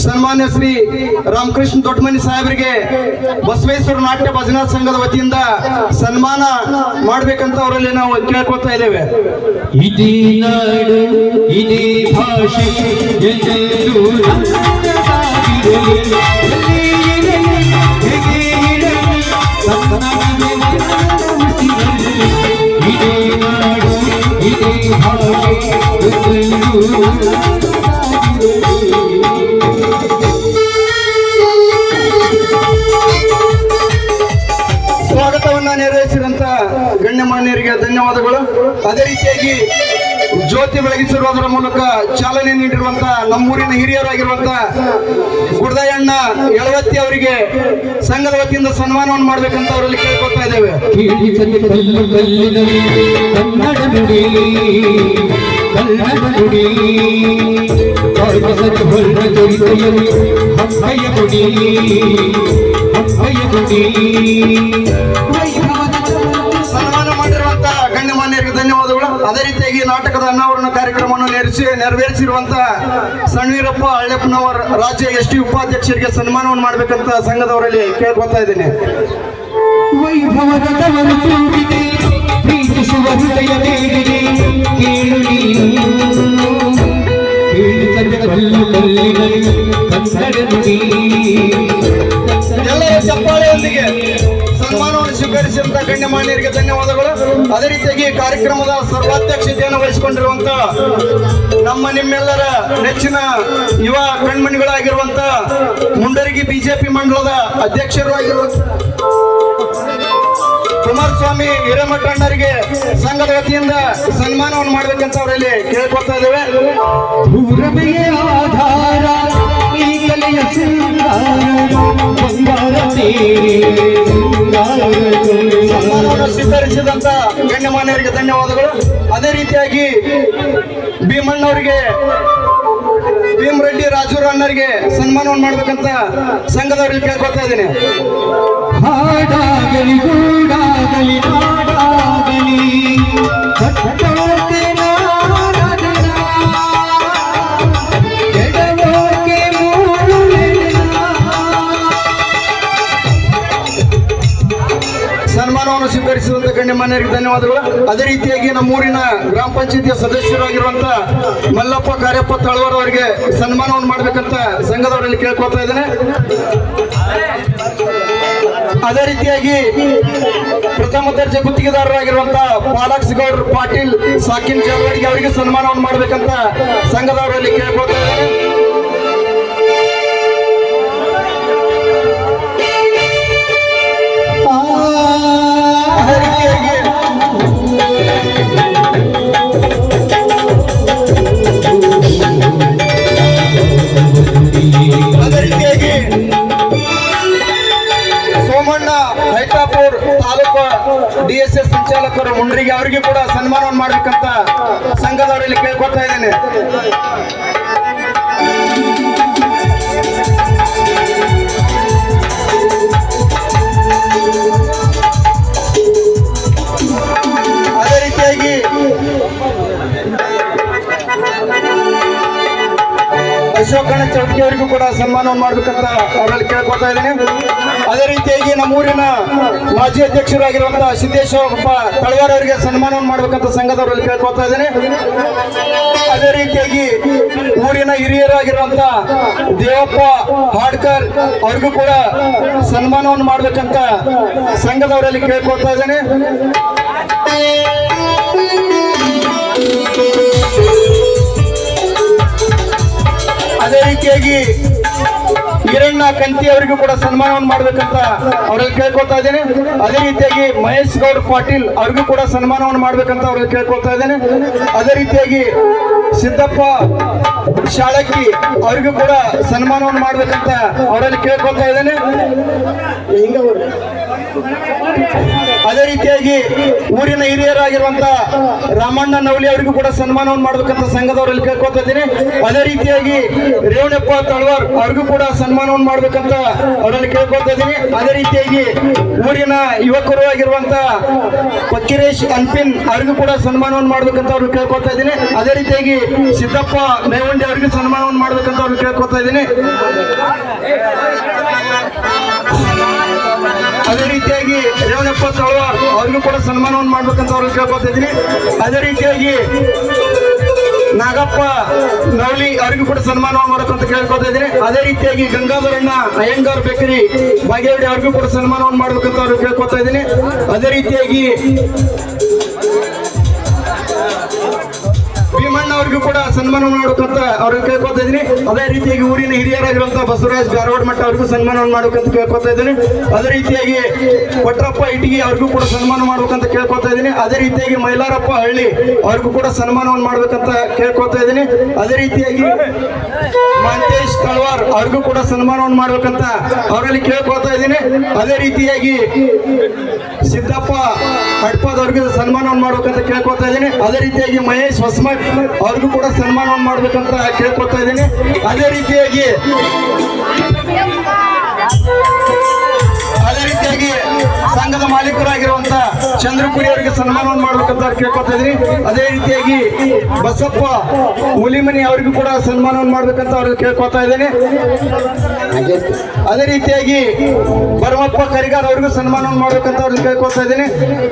ಸನ್ಮಾನ್ಯ ಶ್ರೀ ರಾಮಕೃಷ್ಣ ದೊಡ್ಡಮನಿ ಸಾಹೇಬರಿಗೆ ಬಸವೇಶ್ವರ ನಾಟ್ಯ ಭಜನಾ ಸಂಘದ ವತಿಯಿಂದ ಸನ್ಮಾನ ಮಾಡ್ಬೇಕಂತ ಅವರಲ್ಲಿ ನಾವು ಕೇಳ್ಕೊತಾ ಇದ್ದೇವೆ. ಇದೇ ನಾಡು ಇದೇ ಭಾಷೆ ಎಲ್ಲೆಲ್ಲೂ ನಮ್ಮದಾಗಿರಲಿ. ಎಲ್ಲಿ ಇರಲಿ, ಹೇಗೆ ಇರಲಿ, ಕನ್ನಡವೇ ನನ್ನ ಉಸಿರಲ್ಲಿ. ಇದೇ ನಾಡು ಇದೇ ಭಾಷೆ ಎಲ್ಲೆಲ್ಲೂ ನಮ್ಮದಾಗಿರಲಿ. ಸ್ವಾಗತವನ್ನ ನೆರವೇರಿಸಿದಂತ ಗಣ್ಯಮಾನ್ಯರಿಗೆ ಧನ್ಯವಾದಗಳು. ಅದೇ ರೀತಿಯಾಗಿ ಜ್ಯೋತಿ ಬೆಳಗಿಸಿರುವುದರ ಮೂಲಕ ಚಾಲನೆ ನೀಡಿರುವಂತ ನಮ್ಮೂರಿನ ಹಿರಿಯರಾಗಿರುವಂತ ಗುಡ್ದಯ್ಯಣ್ಣ ಯಳವತ್ತಿ ಅವರಿಗೆ ಸಂಘದ ವತಿಯಿಂದ ಸನ್ಮಾನವನ್ನು ಮಾಡ್ಬೇಕಂತ ಅವರಲ್ಲಿ ಕೇಳ್ಕೊತಾ ಇದ್ದೇವೆ. ಕೀಳಿಸಲಿ ಕಲ್ಲು ಕಲ್ಲಿನಲ್ಲಿ ಕನ್ನಡ ನುಡಿ, ಕನ್ನಡ ನುಡಿ. ಕಾರ್ಮಿಕರ ಹೊರ ಜೊತೆಯಲ್ಲಿ ಹಬ್ಬಯ ಗುಡಿ, ಹಬ್ಬಯ ಗುಡಿ. ಸನ್ಮಾನ ಮಾಡಿರುವಂತ ಗಣ್ಯಮಾನ್ಯರಿಗೆ ಧನ್ಯವಾದಗಳು. ಅದೇ ರೀತಿಯಾಗಿ ನಾಟಕದ ಅನಾವರಣ ಕಾರ್ಯಕ್ರಮವನ್ನು ನೆರವೇರಿಸಿರುವಂತ ಸಣ್ಣವೀರಪ್ಪ ಹಳ್ಳೆಪ್ಪನವರ ರಾಜ್ಯ ಎಸ್ಟಿ ಉಪಾಧ್ಯಕ್ಷರಿಗೆ ಸನ್ಮಾನವನ್ನು ಮಾಡ್ಬೇಕಂತ ಸಂಘದವರಲ್ಲಿ ಕೇಳ್ಕೊತಾ ಇದ್ದೀನಿ. ವೈಭವದ ತವರು ತುಂಬಿದೆ, ಪ್ರೀತಿಸುವ ಹೃದಯ ಬೇಡಿದೆ, ಕೇಳು ನೀನು. ಕೀಳಿಸಲಿ ಕಲ್ಲು ಕಲ್ಲಿನಲ್ಲಿ ಕನ್ನಡ ನುಡಿ. ಎಲ್ಲರ ಚಪ್ಪಾಳೆಯೊಂದಿಗೆ ಸನ್ಮಾನವನ್ನು ಸ್ವೀಕರಿಸಿದಂತ ಗಣ್ಯಮಾನ್ಯರಿಗೆ ಧನ್ಯವಾದಗಳು. ಅದೇ ರೀತಿಯಾಗಿ ಕಾರ್ಯಕ್ರಮದ ಸರ್ವಾಧ್ಯಕ್ಷತೆಯನ್ನು ವಹಿಸಿಕೊಂಡಿರುವಂತ ನಮ್ಮ ನಿಮ್ಮೆಲ್ಲರ ನೆಚ್ಚಿನ ಯುವ ಕಣ್ಮಣಿಗಳಾಗಿರುವಂತ ಮುಂಡರಗಿ ಬಿಜೆಪಿ ಮಂಡಲದ ಅಧ್ಯಕ್ಷರು ಆಗಿರುವಂತ ಕುಮಾರಸ್ವಾಮಿ ಹಿರೇಮಠ ಅಣ್ಣರಿಗೆ ಸಂಘದ ವತಿಯಿಂದ ಸನ್ಮಾನವನ್ನು ಮಾಡ್ಬೇಕಂತ ಅವರಲ್ಲಿ ಕೇಳ್ಕೊತಾ ಇದ್ದೇವೆ. ಭೂರಮೆಯ ಆಧಾರ ಈ ಕಲೆಯ ಸಿಂಗಾರ, ಬಂಗಾರ ಸನ್ಮಾನವನ್ನು ಸ್ವೀಕರಿಸಿದಂತ ಗಣ್ಯಮಾನ್ಯರಿಗೆ ಧನ್ಯವಾದಗಳು. ಅದೇ ರೀತಿಯಾಗಿ ಭೀಮಣ್ಣವರಿಗೆ, ಭೀಮರೆಡ್ಡಿ ರಾಜೂರ ಅಣ್ಣರಿಗೆ ಸನ್ಮಾನವನ್ನು ಮಾಡ್ಬೇಕಂತ ಸಂಘದವರಿಗೆ ಕೇಳ್ಕೊತಾ ಇದ್ದೀನಿ. ಹಾಡಾಗಲಿ ಗೂಡಾಗಲಿ ನಾಡಾಗಲಿ ಕಟ್ಟೋಕೆ ನಾಡದನ, ಎಡವೋಕೆ ಮೂಲೆನ. ಸನ್ಮಾನವನ್ನು ಸ್ವೀಕರಿಸಿದಂತ ಗಣ್ಯಮಾನ್ಯರಿಗೆ ಧನ್ಯವಾದಗಳು. ಅದೇ ರೀತಿಯಾಗಿ ನಮ್ಮೂರಿನ ಗ್ರಾಮ ಪಂಚಾಯತಿಯ ಸದಸ್ಯರಾಗಿರುವಂತ ಮಲ್ಲಪ್ಪ ಕಾರ್ಯಪ್ಪ ತಳವಾರ್ ಅವರಿಗೆ ಸನ್ಮಾನವನ್ನು ಮಾಡ್ಬೇಕಂತ ಸಂಘದವರಲ್ಲಿ ಕೇಳ್ಕೊತಾ ಇದ್ದೇನೆ. ಅದೇ ರೀತಿಯಾಗಿ ಪ್ರಥಮ ದರ್ಜೆ ಗುತ್ತಿಗೆದಾರರಾಗಿರುವಂತಹ ಪಾಲಕ್ಸ್ ಗೌಡ್ರ ಪಾಟೀಲ್ ಸಾಕಿನ್ ಜಲವಾಡಿಗೆ ಅವರಿಗೆ ಸನ್ಮಾನವನ್ನು ಮಾಡ್ಬೇಕಂತ ಸಂಘದವರಲ್ಲಿ ಕೇಳ್ಕೊತಾ ಇದ್ದೇನೆ. ಅದೇ ರೀತಿಯಾಗಿ ಸೋಮಣ್ಣ ಹೈತಾಪುರ್ ತಾಲೂಕು DSS ಸಂಚಾಲಕರು ಮುಂಡ್ರಿಗೆ ಅವರಿಗೆ ಕೂಡ ಸನ್ಮಾನವನ್ನು ಮಾಡ್ಬೇಕಂತ ಸಂಘದವರಲ್ಲಿ ಕೇಳ್ಕೊತಾ ಇದ್ದೇನೆ. ಅದೇ ರೀತಿಯಾಗಿ ಅಶೋಕಣ್ಣ ಚೌಟ್ಕಿ ಅವರಿಗೂ ಕೂಡ ಸನ್ಮಾನವನ್ನು ಮಾಡ್ಬೇಕಂತ ಅವರಲ್ಲಿ ಕೇಳ್ಕೊತಾ ಇದ್ದೇನೆ. ಅದೇ ರೀತಿಯಾಗಿ ನಮ್ಮೂರಿನ ಮಾಜಿ ಅಧ್ಯಕ್ಷರಾಗಿರುವಂತಹ ಸಿದ್ದೇಶ್ವರಪ್ಪ ತಳವಾರ್ ಅವರಿಗೆ ಸನ್ಮಾನವನ್ನು ಮಾಡ್ಬೇಕಂತ ಸಂಘದವರಲ್ಲಿ ಕೇಳ್ಕೊತಾ ಇದ್ದೇನೆ. ಅದೇ ರೀತಿಯಾಗಿ ಊರಿನ ಹಿರಿಯರಾಗಿರುವಂತಹ ದೇವಪ್ಪ ಹಾಡ್ಕರ್ ಅವ್ರಿಗೂ ಕೂಡ ಸನ್ಮಾನವನ್ನು ಮಾಡ್ಬೇಕಂತ ಸಂಘದವರಲ್ಲಿ ಕೇಳ್ಕೊತಾ ಇದ್ದೇನೆ. ಅದೇ ರೀತಿಯಾಗಿ ಈರಣ್ಣ ಕಂತಿ ಅವರಿಗೂ ಕೂಡ ಸನ್ಮಾನವನ್ನು ಮಾಡ್ಬೇಕಂತ ಅವರಲ್ಲಿ ಕೇಳ್ಕೊತಾ ಇದ್ದೇನೆ. ಅದೇ ರೀತಿಯಾಗಿ ಮಹೇಶ್ ಗೌಡ್ ಪಾಟೀಲ್ ಅವ್ರಿಗೂ ಕೂಡ ಸನ್ಮಾನವನ್ನು ಮಾಡ್ಬೇಕಂತ ಅವರಲ್ಲಿ ಕೇಳ್ಕೊತಾ ಇದ್ದೇನೆ. ಅದೇ ರೀತಿಯಾಗಿ ಸಿದ್ದಪ್ಪ ಶಾಳಕ್ಕಿ ಅವರಿಗೂ ಕೂಡ ಸನ್ಮಾನವನ್ನು ಮಾಡ್ಬೇಕಂತ ಅವರಲ್ಲಿ ಕೇಳ್ಕೊತಾ ಇದ್ದೇನೆ. ಹಿಂಗ ಅದೇ ರೀತಿಯಾಗಿ ಊರಿನ ಹಿರಿಯರಾಗಿರುವಂತ ರಾಮಣ್ಣ ನವಲಿ ಅವರಿಗೂ ಕೂಡ ಸನ್ಮಾನವನ್ನು ಮಾಡ್ಬೇಕಂತ ಸಂಘದವರಲ್ಲಿ ಕೇಳ್ಕೊತಾ ಇದ್ದೀನಿ. ಅದೇ ರೀತಿಯಾಗಿ ರೇವಣಪ್ಪ ತಳವಾರ್ ಅವ್ರಿಗೂ ಕೂಡ ಸನ್ಮಾನವನ್ನು ಮಾಡ್ಬೇಕಂತ ಅವರಲ್ಲಿ ಕೇಳ್ಕೊತಾ ಇದ್ದೀನಿ. ಅದೇ ರೀತಿಯಾಗಿ ಊರಿನ ಯುವಕರು ಆಗಿರುವಂತ ಫಕೀರೇಶ್ ಅನ್ಪಿನ್ ಅವ್ರಿಗೂ ಕೂಡ ಸನ್ಮಾನವನ್ನು ಮಾಡ್ಬೇಕಂತ ಅವ್ರು ಕೇಳ್ಕೊತಾ ಇದ್ದೀನಿ. ಅದೇ ರೀತಿಯಾಗಿ ಸಿದ್ದಪ್ಪ ಮೇವಂಡಿ ಅವರಿಗೂ ಸನ್ಮಾನವನ್ನು ಮಾಡ್ಬೇಕಂತ ಅವ್ರು ಕೇಳ್ಕೊತಾ ಇದ್ದೀನಿ. ಅದೇ ರೀತಿಯಾಗಿ ರೇವಣಪ್ಪ ತಳವಾರ್ ಅವ್ರಿಗೂ ಕೂಡ ಸನ್ಮಾನವನ್ನು ಮಾಡ್ಬೇಕಂತ ಅವ್ರಿಗೆ ಕೇಳ್ಕೊತಾ ಇದ್ದೀನಿ. ಅದೇ ರೀತಿಯಾಗಿ ನಾಗಪ್ಪ ನವಲಿ ಅವರಿಗೂ ಕೂಡ ಸನ್ಮಾನವನ್ನು ಮಾಡಬೇಕಂತ ಕೇಳ್ಕೊತಾ ಇದ್ದೀನಿ. ಅದೇ ರೀತಿಯಾಗಿ ಗಂಗಾಧರಣ್ಣ ಅಯ್ಯಂಗಾರ್ ಬೇಕರಿ ಬಾಗೇವಾಡಿ ಅವ್ರಿಗೂ ಕೂಡ ಸನ್ಮಾನವನ್ನು ಮಾಡ್ಬೇಕಂತ ಅವ್ರಿಗೆ ಕೇಳ್ಕೊತಾ ಇದ್ದೀನಿ. ಅದೇ ರೀತಿಯಾಗಿ ಭೀಮಣ್ಣ ಅವ್ರಿಗೂ ಕೂಡ ಸನ್ಮಾನ ಮಾಡ್ಬೇಕಂತ ಅವ್ರಿಗೆ ಕೇಳ್ಕೊತಾ ಇದ್ದೀನಿ. ಅದೇ ರೀತಿಯಾಗಿ ಊರಿನ ಹಿರಿಯರಾಗಿರುವಂತಹ ಬಸವರಾಜ್ ಗಾರವಾಡ ಮಠ ಅವ್ರಿಗೂ ಸನ್ಮಾನ ಮಾಡ್ಬೇಕಂತ ಕೇಳ್ಕೊತಾ ಇದ್ದೀನಿ. ಅದೇ ರೀತಿಯಾಗಿ ಕೊಟ್ರಪ್ಪ ಇಟಗಿ ಅವ್ರಿಗೂ ಕೂಡ ಸನ್ಮಾನ ಮಾಡ್ಬೇಕಂತ ಕೇಳ್ಕೊತಾ ಇದ್ದೀನಿ. ಅದೇ ರೀತಿಯಾಗಿ ಮೈಲಾರಪ್ಪ ಹಳ್ಳಿ ಅವ್ರಿಗೂ ಕೂಡ ಸನ್ಮಾನವನ್ನು ಮಾಡ್ಬೇಕಂತ ಕೇಳ್ಕೊತಾ ಇದ್ದೀನಿ. ಅದೇ ರೀತಿಯಾಗಿ ಮಾಂತೇಶ್ ತಳವಾರ್ ಅವ್ರಿಗೂ ಕೂಡ ಸನ್ಮಾನವನ್ನು ಮಾಡ್ಬೇಕಂತ ಅವರಲ್ಲಿ ಕೇಳ್ಕೊತಾ ಇದ್ದೀನಿ. ಅದೇ ರೀತಿಯಾಗಿ ಸಿದ್ದಪ್ಪ ಹಡ್ಪದ್ ಅವ್ರಿಗೆ ಸನ್ಮಾನವನ್ನು ಮಾಡ್ಬೇಕಂತ ಕೇಳ್ಕೊತಾ ಇದ್ದೀನಿ. ಅದೇ ರೀತಿಯಾಗಿ ಮಹೇಶ್ ಹೊಸಮಠ್ ಅವ್ರಿಗೂ ಕೂಡ ಸನ್ಮಾನವನ್ನು ಮಾಡ್ಬೇಕಂತ ಕೇಳ್ಕೊತಾ ಇದ್ದೀನಿ. ಅದೇ ರೀತಿಯಾಗಿ ಸಂಘದ ಮಾಲೀಕರಾಗಿರುವಂತ ಚಂದ್ರಪುರಿ ಅವರಿಗೆ ಸನ್ಮಾನವನ್ನು ಮಾಡ್ಬೇಕಂತ ಕೇಳ್ಕೊತಾ ಇದ್ದೀನಿ. ಅದೇ ರೀತಿಯಾಗಿ ಬಸಪ್ಪ ಹುಲಿಮನಿ ಅವರಿಗೂ ಕೂಡ ಸನ್ಮಾನವನ್ನು ಮಾಡ್ಬೇಕಂತ ಅವ್ರಿಗೆ ಕೇಳ್ಕೊತಾ ಇದ್ದೇನೆ. ಅದೇ ರೀತಿಯಾಗಿ ಭರಮಪ್ಪ ಕರಿಗಾರ್ ಅವರಿಗೂ ಸನ್ಮಾನವನ್ನು ಮಾಡ್ಬೇಕಂತ ಅವ್ರಿಗೆ ಕೇಳ್ಕೊತಾ ಇದ್ದೀನಿ.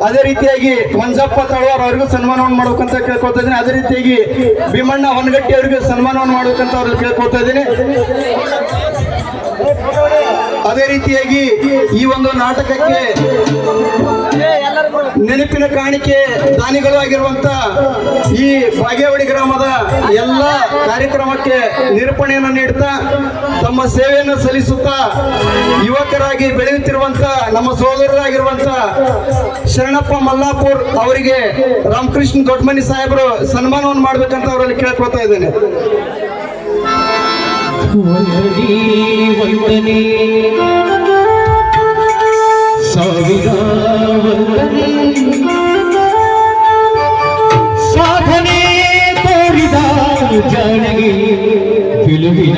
ಅದೇ ರೀತಿಯಾಗಿ ಮಂಜಪ್ಪ ತಳವಾರ್ ಅವರಿಗೂ ಸನ್ಮಾನವನ್ನು ಮಾಡ್ಬೇಕಂತ ಕೇಳ್ಕೊತಾ ಇದ್ದೀನಿ. ಅದೇ ರೀತಿಯಾಗಿ ಭೀಮಣ್ಣ ಹೊನಗಟ್ಟಿ ಅವರಿಗೂ ಸನ್ಮಾನವನ್ನು ಮಾಡ್ಬೇಕಂತ ಅವ್ರಿಗೆ ಕೇಳ್ಕೊತಾ ಇದ್ದೀನಿ. ಅದೇ ರೀತಿಯಾಗಿ ಈ ಒಂದು ನಾಟಕಕ್ಕೆ ನೆನಪಿನ ಕಾಣಿಕೆ ದಾನಿಗಳು ಆಗಿರುವಂತ ಈ ಬಾಗೇವಾಡಿ ಗ್ರಾಮದ ಎಲ್ಲ ಕಾರ್ಯಕ್ರಮಕ್ಕೆ ನಿರೂಪಣೆಯನ್ನು ನೀಡುತ್ತಾ ತಮ್ಮ ಸೇವೆಯನ್ನು ಸಲ್ಲಿಸುತ್ತಾ ಯುವಕರಾಗಿ ಬೆಳೆಯುತ್ತಿರುವಂತ ನಮ್ಮ ಸೋದರರಾಗಿರುವಂತ ಶರಣಪ್ಪ ಮಲ್ಲಾಪುರ್ ಅವರಿಗೆ ರಾಮಕೃಷ್ಣ ದೊಡ್ಡಮನಿ ಸಾಹೇಬರು ಸನ್ಮಾನವನ್ನು ಮಾಡ್ಬೇಕಂತ ಅವರಲ್ಲಿ ಕೇಳ್ಕೊತಾ ಇದ್ದೇನೆ. ವಂದನೆ ಸಾವಿರ ವಂದನೆ ಸಾಧನೆ ತೋರಿದ ಜಾಣಗೆ ಗೆಲುವಿನ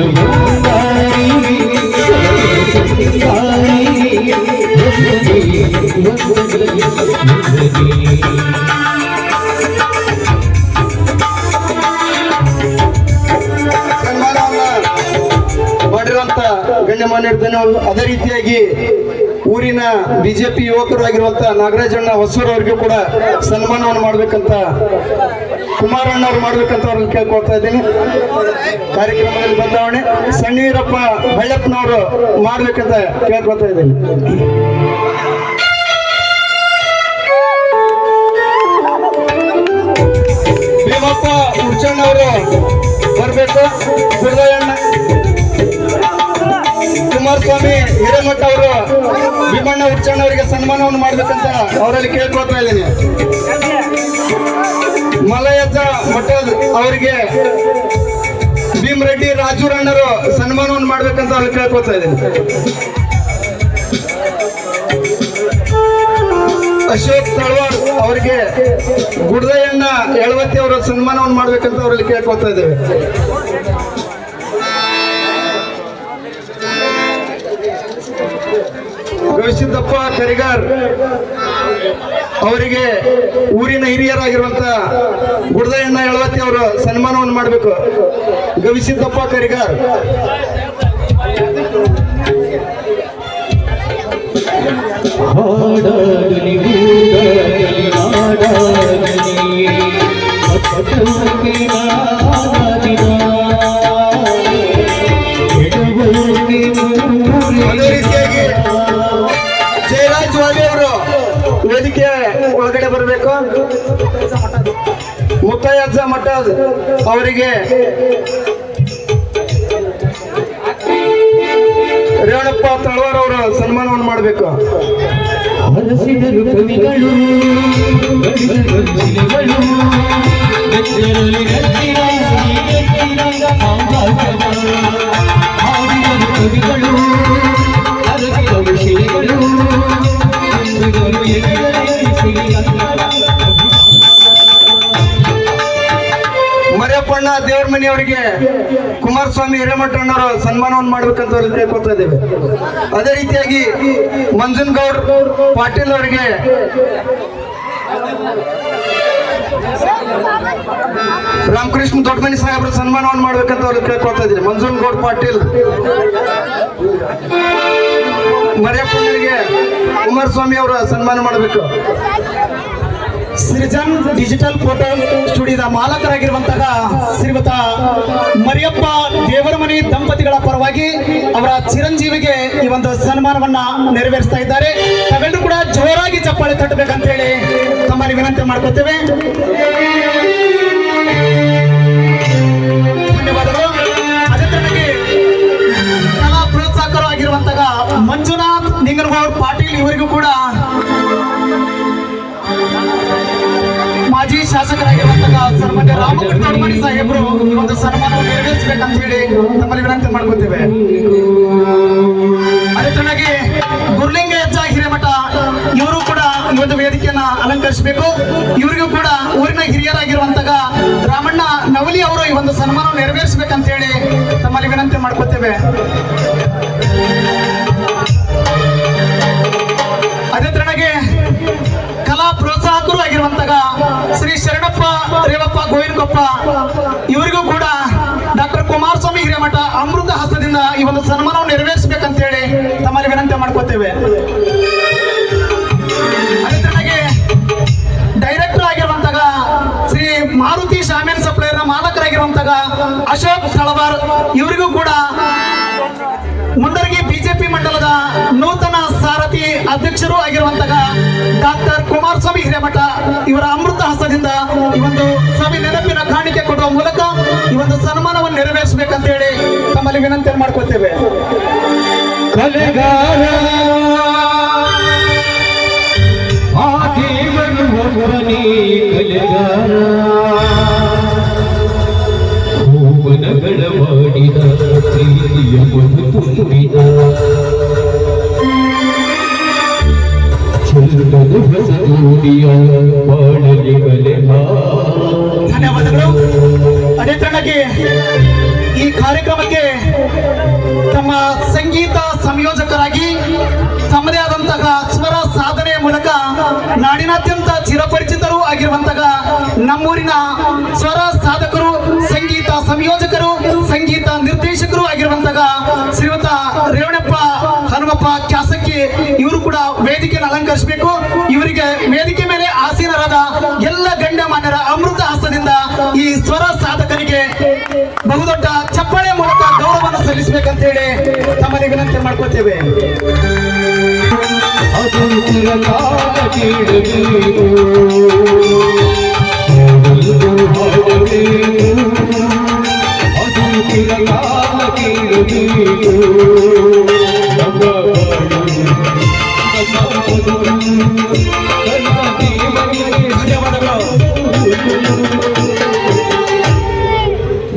ಮಾಡಿರುವಂತ ಗಣ್ಯಮಾನ್ಯರು ಧನ್ಯವಾದಗಳು. ಅದೇ ರೀತಿಯಾಗಿ ಊರಿನ ಬಿಜೆಪಿ ಯುವಕರು ಆಗಿರುವಂತ ನಾಗರಾಜಣ್ಣ ಹೊಸೂರ್ ಅವರಿಗೂ ಕೂಡ ಸನ್ಮಾನವನ್ನು ಮಾಡ್ಬೇಕಂತ ಕುಮಾರಣ್ಣ ಅವ್ರು ಮಾಡ್ಬೇಕಂತ ಅವ್ರಲ್ಲಿ ಕೇಳ್ಕೊಳ್ತಾ ಇದ್ದೀನಿ. ಕಾರ್ಯಕ್ರಮದಲ್ಲಿ ಬದಲಾವಣೆ ಸಣ್ಣೀರಪ್ಪ ಬಳ್ಳಪ್ಪನವರು ಮಾಡ್ಬೇಕಂತ ಕೇಳ್ಕೊಳ್ತಾ ಇದ್ದೀನಿ. ಭೀಮಪ್ಪ ಉರ್ಚಣ್ಣ ಅವರು ಬರ್ಬೇಕು. ಗುರುದಯ್ಯಣ್ಣ ಕುಮಾರಸ್ವಾಮಿ ಹಿರೇಮಠ ಅವರು ಭೀಮಣ್ಣ ಉರ್ಚಣ್ಣ ಅವರಿಗೆ ಸನ್ಮಾನವನ್ನು ಮಾಡ್ಬೇಕಂತ ಅವರಲ್ಲಿ ಕೇಳ್ಕೊಳ್ತಾ ಇದ್ದೀನಿ. ಮಲಯಜ್ಜ ಮಠದ್ ಅವರಿಗೆ ಭೀಮರೆಡ್ಡಿ ರಾಜೂರಣ್ಣರು ಸನ್ಮಾನವನ್ನು ಮಾಡ್ಬೇಕಂತ ಅವ್ರಿಗೆ ಕೇಳ್ಕೊಳ್ತಾ ಇದ್ದೀನಿ. ಅಶೋಕ್ ತಳವಾರ್ ಅವರಿಗೆ ಗುಡ್ದಯ್ಯಣ್ಣ ಯಳವತ್ತಿ ಅವರ ಸನ್ಮಾನವನ್ನು ಮಾಡ್ಬೇಕಂತ ಅವರಲ್ಲಿ ಕೇಳ್ಕೊಳ್ತಾ ಇದ್ದೇವೆ. ಗವಿಸಿದ್ದಪ್ಪ ಕರಿಗಾರ್ ಅವರಿಗೆ ಊರಿನ ಹಿರಿಯರಾಗಿರುವಂತ ಗುಡ್ದಯ್ಯಣ್ಣ ಯಳವತ್ತಿ ಅವರು ಸನ್ಮಾನವನ್ನು ಮಾಡಬೇಕು. ಗವಿಸಿದ್ದಪ್ಪ ಕರಿಗಾರ್. ಹಾಡಾಗಲಿ ಗೂಡಾಗಲಿ ನಾಡಾಗಲಿ ಪಟ್ಟಣಕ್ಕೆ ನಾದಿನ ಅದೇ ರೀತಿಯಾಗಿ ಜಯರಾಜ್ ವಾಲಿ ಅವರು ವೇದಿಕೆ ಒಳಗಡೆ ಬರಬೇಕು. ಮುತ್ತಯ್ಯಜ್ಜ ಮಠದ್ ಅವರಿಗೆ ರೇವಣಪ್ಪ ತಳವಾರ್ ಅವರ ಸನ್ಮಾನವನ್ನು ಮಾಡಬೇಕು. ಹಲಸಿದರು ಕವಿಗಳು ಹಾಡಿದರು ಕವಿಗಳು ಅರಸಿದರು ಶಿಲೆಗಳು ದೊಡ್ಡಮನಿ ಅವರಿಗೆ ಕುಮಾರಸ್ವಾಮಿ ಹಿರೇಮಠಣ್ಣವರು ಸನ್ಮಾನವನ್ನು ಮಾಡ್ಬೇಕಂತ ಅವ್ರಿಗೆ ಕೇಳ್ಕೊತಾ ಇದ್ದೇವೆ. ಅದೇ ರೀತಿಯಾಗಿ ಮಂಜುನಗೌಡ್ ಪಾಟೀಲ್ ಅವರಿಗೆ ರಾಮಕೃಷ್ಣ ದೊಡ್ಡಮನಿ ಸಾಹೇಬರು ಸನ್ಮಾನವನ್ನು ಮಾಡ್ಬೇಕಂತ ಅವ್ರಿಗೆ ಕೇಳ್ಕೊತಾ ಇದ್ದೀನಿ. ಮಂಜುನಗೌಡ್ ಪಾಟೀಲ್ ಮರ್ಯಪ್ಪನಿಗೆ ಕುಮಾರಸ್ವಾಮಿ ಅವರ ಸನ್ಮಾನ ಮಾಡಬೇಕು. ಸೃಜನ್ ಡಿಜಿಟಲ್ ಫೋಟೋ ಸ್ಟುಡಿಯೋದ ಮಾಲಕರಾಗಿರುವಂತಹ ಶ್ರೀಮತ ಮರಿಯಪ್ಪ ದೇವರಮನಿ ದಂಪತಿಗಳ ಪರವಾಗಿ ಅವರ ಚಿರಂಜೀವಿಗೆ ಈ ಒಂದು ಸನ್ಮಾನವನ್ನ ನೆರವೇರಿಸ್ತಾ ಇದ್ದಾರೆ. ತಾವೆಲ್ಲರೂ ಕೂಡ ಜೋರಾಗಿ ಚಪ್ಪಾಳೆ ತಟ್ಟಬೇಕಂತ ಹೇಳಿ ತಮ್ಮಲ್ಲಿ ವಿನಂತಿ ಮಾಡ್ಕೊತೇವೆ. ಧನ್ಯವಾದಗಳು. ಅದೇ ತರನಾಗಿ ಕಲಾ ಪ್ರೋತ್ಸಾಹಕರು ಆಗಿರುವಂತಹ ಮಂಜುನಾಥ್ ನಿಂಗನಗೌಡ್ ಪಾಟೀಲ್ ಇವರಿಗೂ ಕೂಡ ಮಾಜಿ ಶಾಸಕರಾಗಿರುವಂತಹ ಸನ್ಮಾನ್ಯ ರಾಮಕೃಷ್ಣ ದೊಡ್ಡಮನಿ ಸಾಹೇಬರು ಈ ಒಂದು ಸನ್ಮಾನವನ್ನು ನೆರವೇರಿಸಬೇಕಂತ ಹೇಳಿ ತಮ್ಮಲ್ಲಿ ವಿನಂತಿ ಮಾಡ್ಕೊತೇವೆ. ಅದೇ ತರನಾಗಿ ಗುರುಲಿಂಗ ಹೆಜ್ಜ ಹಿರೇಮಠ ಇವರು ಕೂಡ ಈ ಒಂದು ವೇದಿಕೆಯನ್ನ ಅಲಂಕರಿಸಬೇಕು. ಇವರಿಗೂ ಕೂಡ ಊರಿನ ಹಿರಿಯರಾಗಿರುವಂತಹ ರಾಮಣ್ಣ ನವಲಿ ಅವರು ಈ ಒಂದು ಸನ್ಮಾನವನ್ನು ನೆರವೇರಿಸಬೇಕಂತ ಹೇಳಿ ತಮ್ಮಲ್ಲಿ ವಿನಂತಿ ಮಾಡ್ಕೊತೇವೆ. ಅದೇ ತರನಾಗಿ ಕಲಾ ಪ್ರೋತ್ಸಾಹಕರು ಆಗಿರುವಂತಹ ಶ್ರೀ ಶರಣಪ್ಪ ರೇವಪ್ಪ ಗೋವಿನಕೊಪ್ಪ ಇವರಿಗೂ ಕೂಡ ಡಾಕ್ಟರ್ ಕುಮಾರಸ್ವಾಮಿ ಹಿರೇಮಠ ಅಮೃತ ಹಸ್ತದಿಂದ ಈ ಒಂದು ಸನ್ಮಾನವನ್ನು ನೆರವೇರಿಸಬೇಕಂತ ಹೇಳಿ ತಮ್ಮಲ್ಲಿ ವಿನಂತಿ ಮಾಡ್ಕೊತೇವೆ. ಅದೇ ತರನಾಗಿ ಡೈರೆಕ್ಟರ್ ಆಗಿರುವಂತಹ ಶ್ರೀ ಮಾರುತಿ ಶಾಮಿಯನ್ ಸಪ್ಲೈಯರ್ನ ಮಾಲಕರಾಗಿರುವಂತಹ ಅಶೋಕ್ ತಳವಾರ್ ಇವರಿಗೂ ಕೂಡ ಮುಂಡರಗಿ ಬಿಜೆಪಿ ಮಂಡಲದ ನೂತನ ಸಾರಥಿ ಅಧ್ಯಕ್ಷರು ಆಗಿರುವಂತಹ ಡಾಕ್ಟರ್ ಕುಮಾರಸ್ವಾಮಿ ಹಿರೇಮಠ ಇವರ ಅಮೃತ ಹಸ್ತದಿಂದ ಈ ಒಂದು ಸಭೆ ನೆನಪಿನ ಕಾಣಿಕೆ ಕೊಡುವ ಮೂಲಕ ಈ ಒಂದು ಸನ್ಮಾನವನ್ನು ನೆರವೇರಿಸಬೇಕಂತ ಹೇಳಿ ತಮ್ಮಲ್ಲಿ ವಿನಂತಿ ಮಾಡ್ಕೊತೇವೆ. ಕಲೆಗಾರ ಆ ದೇವರು ಒಬ್ಬನೇ ಕಲೆಗಾರ ಭುವನಗಳ ಮಾಡಿದ ಪ್ರೀತಿಯ ತುಂಬಿದ ಚಂದದ ಹೊಸೂರಿಯ ಬಾಳಲಿ ಧನ್ಯವಾದಗಳು. ಅದೇ ತರನಾಗಿ ಈ ಕಾರ್ಯಕ್ರಮಕ್ಕೆ ತಮ್ಮ ಸಂಗೀತ ಸಂಯೋಜಕರಾಗಿ ತಮ್ಮದೇ ಆದಂತಹ ಸ್ವರ ಸಾಧನೆಯ ಮೂಲಕ ನಾಡಿನಾದ್ಯಂತ ಚಿರಪರಿಚಿತರು ಆಗಿರುವಂತಹ ನಮ್ಮೂರಿನ ಸ್ವರ ಸಾಧಕರು, ಸಂಗೀತ ಸಂಯೋಜಕರು, ಸಂಗೀತ ನಿರ್ದೇಶಕರು ಆಗಿರುವಂತಹ ಶ್ರೀಯುತ ರೇವಣಪ್ಪ ಹನುಮಪ್ಪ ಕ್ಯಾಸಕ್ಕಿ ಇವರು ಕೂಡ ವೇದಿಕೆಯನ್ನು ಅಲಂಕರಿಸಬೇಕು. ಇವರಿಗೆ ವೇದಿಕೆ ಮೇಲೆ ಆಸೀನರಾದ ಎಲ್ಲ ಗಣ್ಯಮಾನ್ಯರ ಅಮೃತ ಹಸ್ತದಿಂದ ಈ ಸ್ವರ ಸಾಧಕರಿಗೆ ಬಹುದೊಡ್ಡ ಚಪ್ಪಾಳೆ ಮೂಲಕ ಗೌರವವನ್ನು ಸಲ್ಲಿಸಬೇಕಂತ ಹೇಳಿ ತಮ್ಮಲ್ಲಿ ವಿನಂತಿ ಮಾಡ್ಕೊತೇವೆ. ಅದು ಚಿರಕಾಲ ಕೇಳಬೇಕು ಅದು ಚಿರಕಾಲ ಕೇಳಬೇಕು ನಮ್ಮ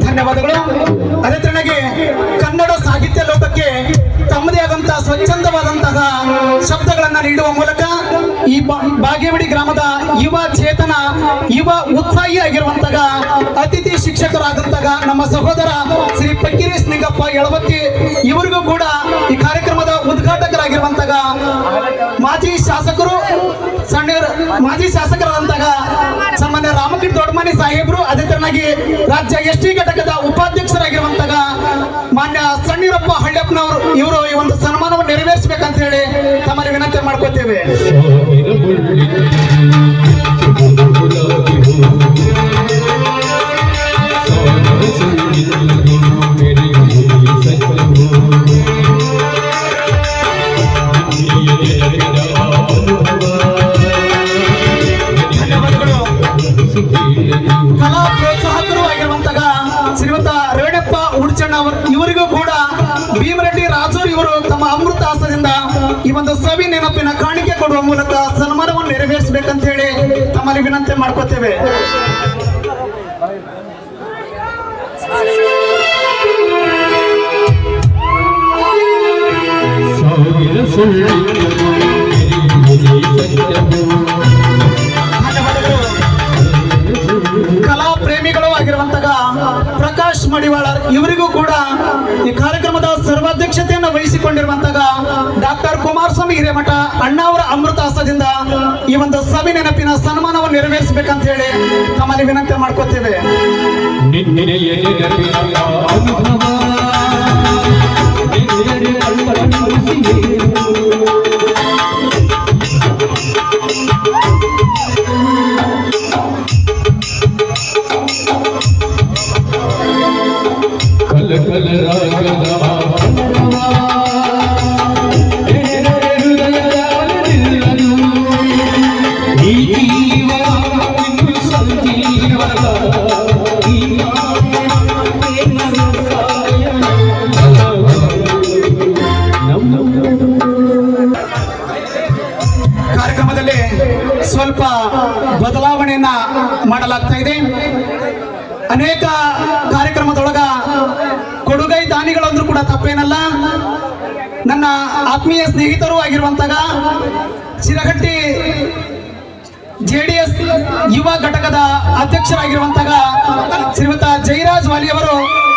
ಧನ್ಯವಾದಗಳು. ಅದೇ ತರನಾಗಿ ಕನ್ನಡ ಸಾಹಿತ್ಯ ಲೋಕಕ್ಕೆ ತಮ್ಮದೇ ಆದಂತಹ ಸ್ವಚ್ಛಂದವಾದಂತಹ ಶಬ್ದಗಳನ್ನ ನೀಡುವ ಮೂಲಕ ಈ ಬಾಗೇವಾಡಿ ಗ್ರಾಮದ ಯುವ ಚೇತನ, ಯುವ ಉತ್ಸಾಹಿ ಆಗಿರುವಂತಹ ಅತಿಥಿ ಶಿಕ್ಷಕರಾದಂತಹ ನಮ್ಮ ಸಹೋದರ ಶ್ರೀ ಪಕ್ಕಿರೇಶ್ ನಿಂಗಪ್ಪ ಯಳವತ್ತಿ ಇವರಿಗೂ ಕೂಡ ಈ ಕಾರ್ಯಕ್ರಮದ ಉದ್ಘಾಟಕರಾಗಿರುವಂತಹ ಮಾಜಿ ಶಾಸಕರಾದಂತಹ ಸನ್ಮಾನ್ಯ ರಾಮಕೃಷ್ಣ ದೊಡ್ಡಮನಿ ಸಾಹೇಬರು, ಅದೇ ತರನಾಗಿ ರಾಜ್ಯ ಎಸ್ಟಿ ಘಟಕದ ಉಪಾಧ್ಯಕ್ಷರಾಗಿರುವಂತಹ ಮಾನ್ಯ ಸಣ್ಣೀರಪ್ಪ ಹಳ್ಳಿಯಪ್ಪನವರು ಇವರು ಈ ಒಂದು ಸನ್ಮಾನವನ್ನು ನೆರವೇರಿಸಬೇಕಂತ ಹೇಳಿ ತಮ್ಮಲ್ಲಿ ವಿನಂತಿ ಮಾಡ್ಕೊತೇವೆ. ಕಲಾ ಪ್ರೋತ್ಸಾಹಕರು ಆಗಿರುವಂತಹ ಶ್ರೀಯುತ ರೇವಣಪ್ಪ ಉಡ್ಚಣ್ಣ ಅವರು ಇವರಿಗೂ ಕೂಡ ಭೀಮರೆಡ್ಡಿ ರಾಜೂರ್ ಇವರು ತಮ್ಮ ಅಮೃತ ಹಸ್ತದಿಂದ ಈ ಒಂದು ಸವಿ ನೆನಪಿನ ಕಾಣಿಕೆ ಕೊಡುವ ಮೂಲಕ ಸನ್ಮಾನವನ್ನು ನೆರವೇರಿಸಬೇಕಂತ ಹೇಳಿ ತಮ್ಮಲ್ಲಿ ವಿನಂತಿ ಮಾಡ್ಕೊತೇವೆ. ಕಲಾ ಪ್ರೇಮಿಗಳು ಆಗಿರುವಂತಹ ಪ್ರಕಾಶ್ ಇವರಿಗೂ ಕೂಡ ಈ ಕಾರ್ಯಕ್ರಮದ ಸರ್ವಾಧ್ಯಕ್ಷತೆಯನ್ನು ವಹಿಸಿಕೊಂಡಿರುವಂತಹ ಡಾಕ್ಟರ್ ಕುಮಾರಸ್ವಾಮಿ ಹಿರೇಮಠ ಅಣ್ಣ ಅವರ ಅಮೃತ ಹಸ್ತದಿಂದ ಈ ಒಂದು ಸಭೆ ನೆನಪಿನ ಸನ್ಮಾನವನ್ನು ನೆರವೇರಿಸಬೇಕಂತ ಹೇಳಿ ತಮ್ಮಲ್ಲಿ ವಿನಂತಿ ಮಾಡ್ಕೋತೇವೆ. ನಿನ್ನೆಯ ನೆನಪಿನ ಅನುಭವ ನಿನ್ನೆಯ ಕಲ ಕಲ ರಾಗದ ಕಾರ್ಯಕ್ರಮದಲ್ಲಿ ಸ್ವಲ್ಪ ಬದಲಾವಣೆಯನ್ನ ಮಾಡಲಾಗ್ತಾ ಇದೆ. ಅನೇಕ ಕಾರ್ಯಕ್ರಮದೊಳಗ ಕೊಡುಗೈ ದಾನಿಗಳಂದ್ರೂ ಕೂಡ ತಪ್ಪೇನಲ್ಲ. ನನ್ನ ಆತ್ಮೀಯ ಸ್ನೇಹಿತರು ಆಗಿರುವಂತಹ ಶಿರಹಟ್ಟಿ JDS ಯುವ ಘಟಕದ ಅಧ್ಯಕ್ಷರಾಗಿರುವಂತಹ ಶ್ರೀಮಂತ ಜೈರಾಜ್ ವಾಲಿ ಅವರು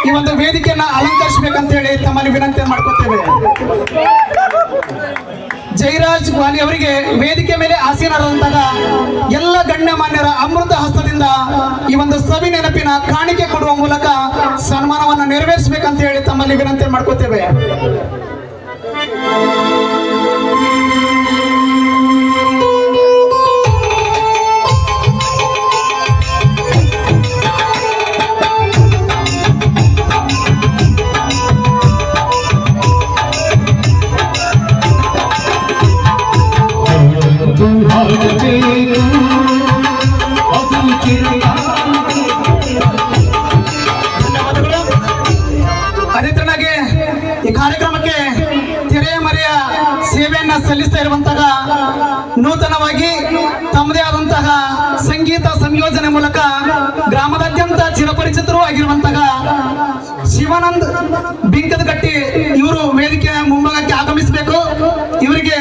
ಈ ಒಂದು ವೇದಿಕೆಯನ್ನ ಅಲಂಕರಿಸಬೇಕಂತ ಹೇಳಿ ತಮ್ಮಲ್ಲಿ ವಿನಂತಿ ಮಾಡ್ಕೊತೇವೆ. ಜೈರಾಜ್ ವಾಲಿ ಅವರಿಗೆ ವೇದಿಕೆ ಮೇಲೆ ಆಸೀನರಾದಂತಹ ಎಲ್ಲ ಗಣ್ಯಮಾನ್ಯರ ಅಮೃತ ಹಸ್ತದಿಂದ ಈ ಒಂದು ಸಭೆ ನೆನಪಿನ ಕಾಣಿಕೆ ಕೊಡುವ ಮೂಲಕ ಸನ್ಮಾನವನ್ನು ನೆರವೇರಿಸಬೇಕಂತ ಹೇಳಿ ತಮ್ಮಲ್ಲಿ ವಿನಂತಿ ಮಾಡ್ಕೋತೇವೆ. ಅದೇ ತರನಾಗಿ ಈ ಕಾರ್ಯಕ್ರಮಕ್ಕೆ ತೆರೆಮರೆಯ ಸೇವೆಯನ್ನ ಸಲ್ಲಿಸ್ತಾ ಇರುವಂತಹ ನೂತನವಾಗಿ ತಮ್ಮದೇ ಆದಂತಹ ಸಂಗೀತ ಸಂಯೋಜನೆ ಮೂಲಕ ಗ್ರಾಮದಾದ್ಯಂತ ಚಿರಪರಿಚಿತರು ಆಗಿರುವಂತಹ ಶಿವಾನಂದ್ ಬಿಂಕದಗಟ್ಟಿ ಇವರು ವೇದಿಕೆಯ ಮುಂಭಾಗಕ್ಕೆ ಆಗಮಿಸಬೇಕು. ಇವರಿಗೆ